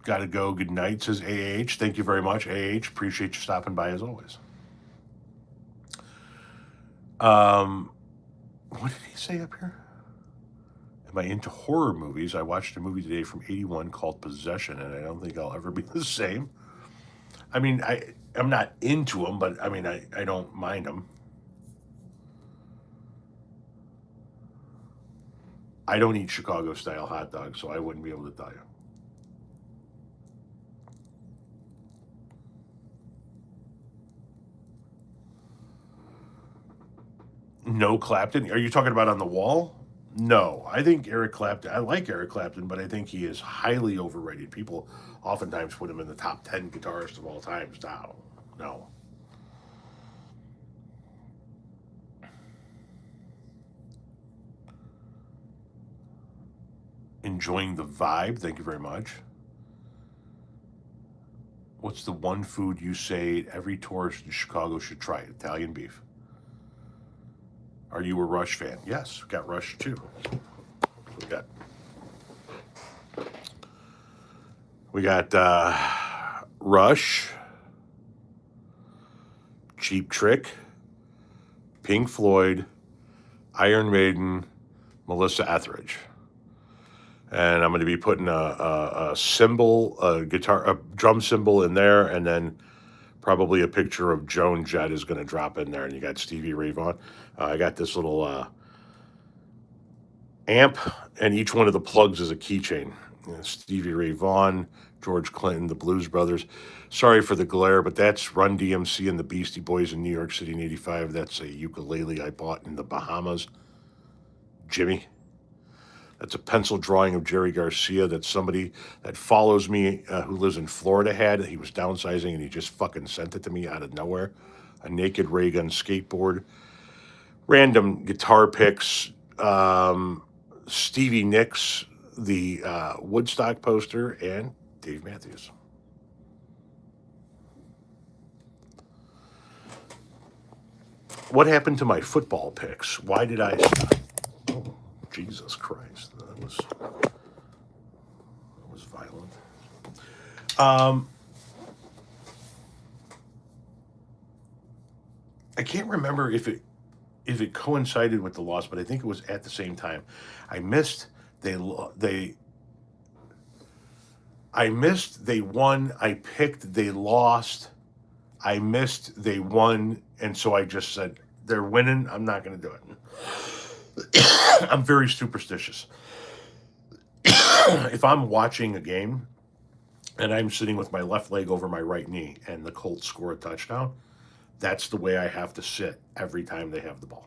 Gotta go. Good night, says AH. Thank you very much, AH. Appreciate you stopping by as always. What did he say up here? Am I into horror movies? I watched a movie today from '81 called Possession, and I don't think I'll ever be the same. I mean, I'm not into them, but I mean, I don't mind them. I don't eat Chicago-style hot dogs, so I wouldn't be able to tell you. No Clapton? Are you talking about on the wall? No, I think Eric Clapton, I like Eric Clapton, but I think he is highly overrated. People oftentimes put him in the top 10 guitarists of all times now. No. Enjoying the vibe. Thank you very much. What's the one food you say every tourist in Chicago should try? Italian beef. Are you a Rush fan? Yes, got Rush too. We got Rush, Cheap Trick, Pink Floyd, Iron Maiden, Melissa Etheridge. And I'm going to be putting a cymbal, a drum cymbal in there, and then probably a picture of Joan Jett is going to drop in there. And you got Stevie Ray Vaughan. I got this little amp, and each one of the plugs is a keychain. Stevie Ray Vaughan, George Clinton, the Blues Brothers. Sorry for the glare, but that's Run DMC and the Beastie Boys in New York City in '85. That's a ukulele I bought in the Bahamas. Jimmy. That's a pencil drawing of Jerry Garcia that somebody that follows me who lives in Florida had. He was downsizing and he just fucking sent it to me out of nowhere. A naked ray gun skateboard. Random guitar picks. Stevie Nicks, the Woodstock poster, and Dave Matthews. What happened to my football picks? Why did I stop? Oh, Jesus Christ. That was violent. I can't remember if it coincided with the loss, but I think it was at the same time. I missed. They won. I picked. They lost. I missed. They won, and so I just said they're winning. I'm not going to do it. I'm very superstitious. If I'm watching a game and I'm sitting with my left leg over my right knee and the Colts score a touchdown, that's the way I have to sit every time they have the ball.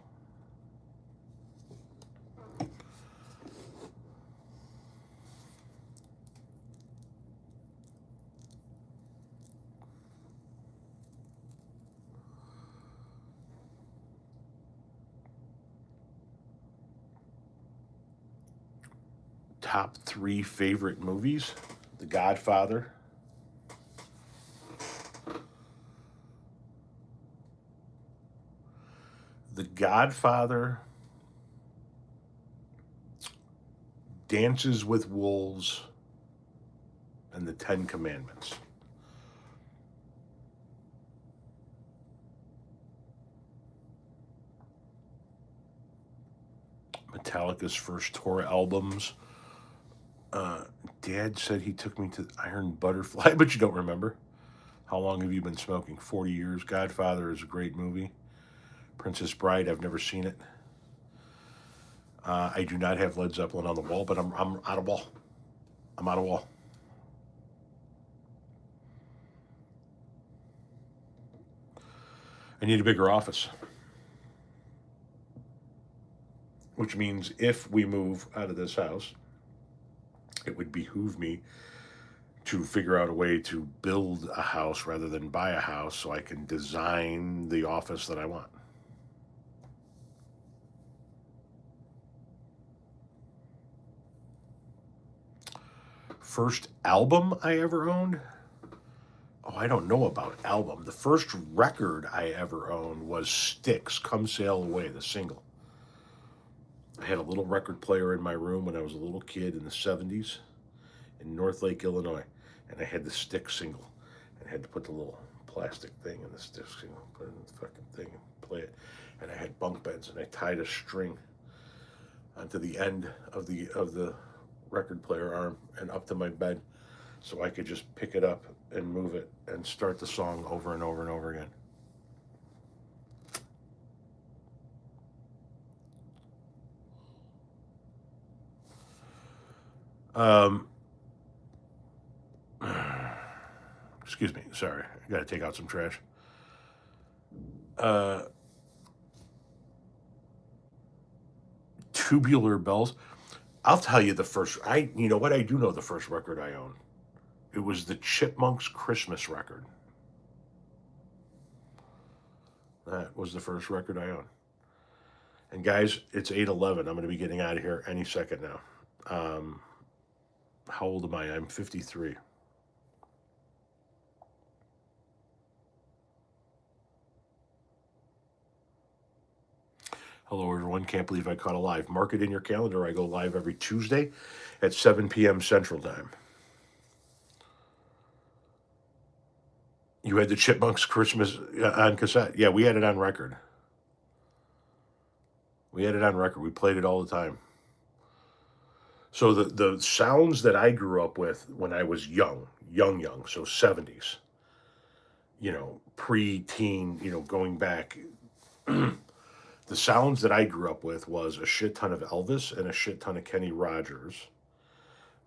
Top 3 favorite movies: The Godfather, Dances with Wolves, and The Ten Commandments. Metallica's first tour albums Dad said he took me to Iron Butterfly, but you don't remember. How long have you been smoking? 40 years. Godfather is a great movie. Princess Bride, I've never seen it. I do not have Led Zeppelin on the wall, but I'm out of wall. I'm out of wall. I need a bigger office. Which means if we move out of this house, it would behoove me to figure out a way to build a house rather than buy a house so I can design the office that I want. First album I ever owned? Oh, I don't know about album. The first record I ever owned was Styx, Come Sail Away, the single. I had a little record player in my room when I was a little kid in the 70s in North Lake, Illinois. And I had the Styx single. And I had to put the little plastic thing in the Styx single, put it in the fucking thing and play it. And I had bunk beds and I tied a string onto the end of the record player arm and up to my bed so I could just pick it up and move it and start the song over and over and over again. Excuse me, sorry, I gotta take out some trash. Tubular Bells. I'll tell you the first. You know what? I do know the first record I owned. It was the Chipmunks Christmas record. That was the first record I owned. And guys, it's 8:11. I'm going to be getting out of here any second now. How old am I? I'm 53. Hello, everyone. Can't believe I caught a live. Mark it in your calendar. I go live every Tuesday at 7 p.m. Central Time. You had the Chipmunks Christmas on cassette. Yeah, we had it on record. We had it on record. We played it all the time. So the sounds that I grew up with when I was young, so 70s, pre-teen, going back, the sounds that I grew up with was a shit ton of Elvis and a shit ton of Kenny Rogers,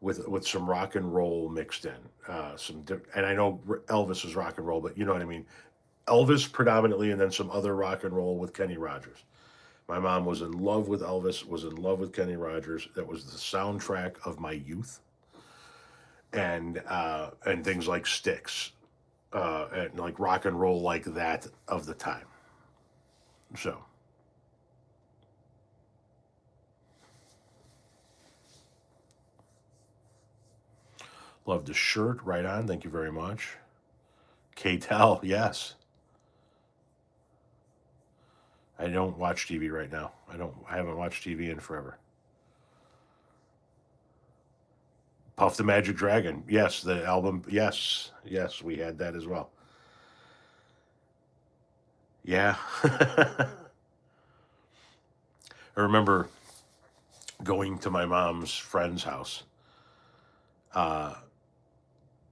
with some rock and roll mixed in. And I know Elvis is rock and roll, but you know what I mean. Elvis predominantly, and then some other rock and roll with Kenny Rogers. My mom was in love with Elvis, was in love with Kenny Rogers. That was the soundtrack of my youth, and things like Styx, and like rock and roll like that of the time. So. Love the shirt, right on. Thank you very much. K-Tel, yes. I don't watch TV right now. I haven't watched TV in forever. Puff the Magic Dragon. Yes, the album. Yes, we had that as well. Yeah. I remember going to my mom's friend's house,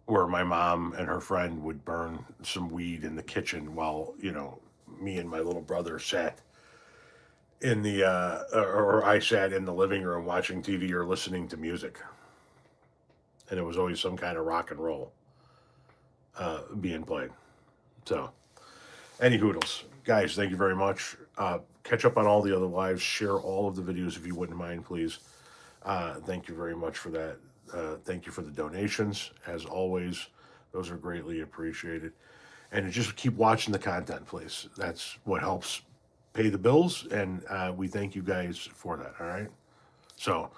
where my mom and her friend would burn some weed in the kitchen while, me and my little brother sat in the, or I sat in the living room watching TV or listening to music. And it was always some kind of rock and roll being played. So, any hoodles. Guys, thank you very much. Catch up on all the other lives. Share all of the videos if you wouldn't mind, please. Thank you very much for that. Thank you for the donations. As always, those are greatly appreciated. And just keep watching the content, please. That's what helps pay the bills, and we thank you guys for that, all right? So,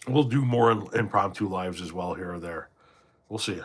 we'll do more impromptu lives as well here or there. We'll see you.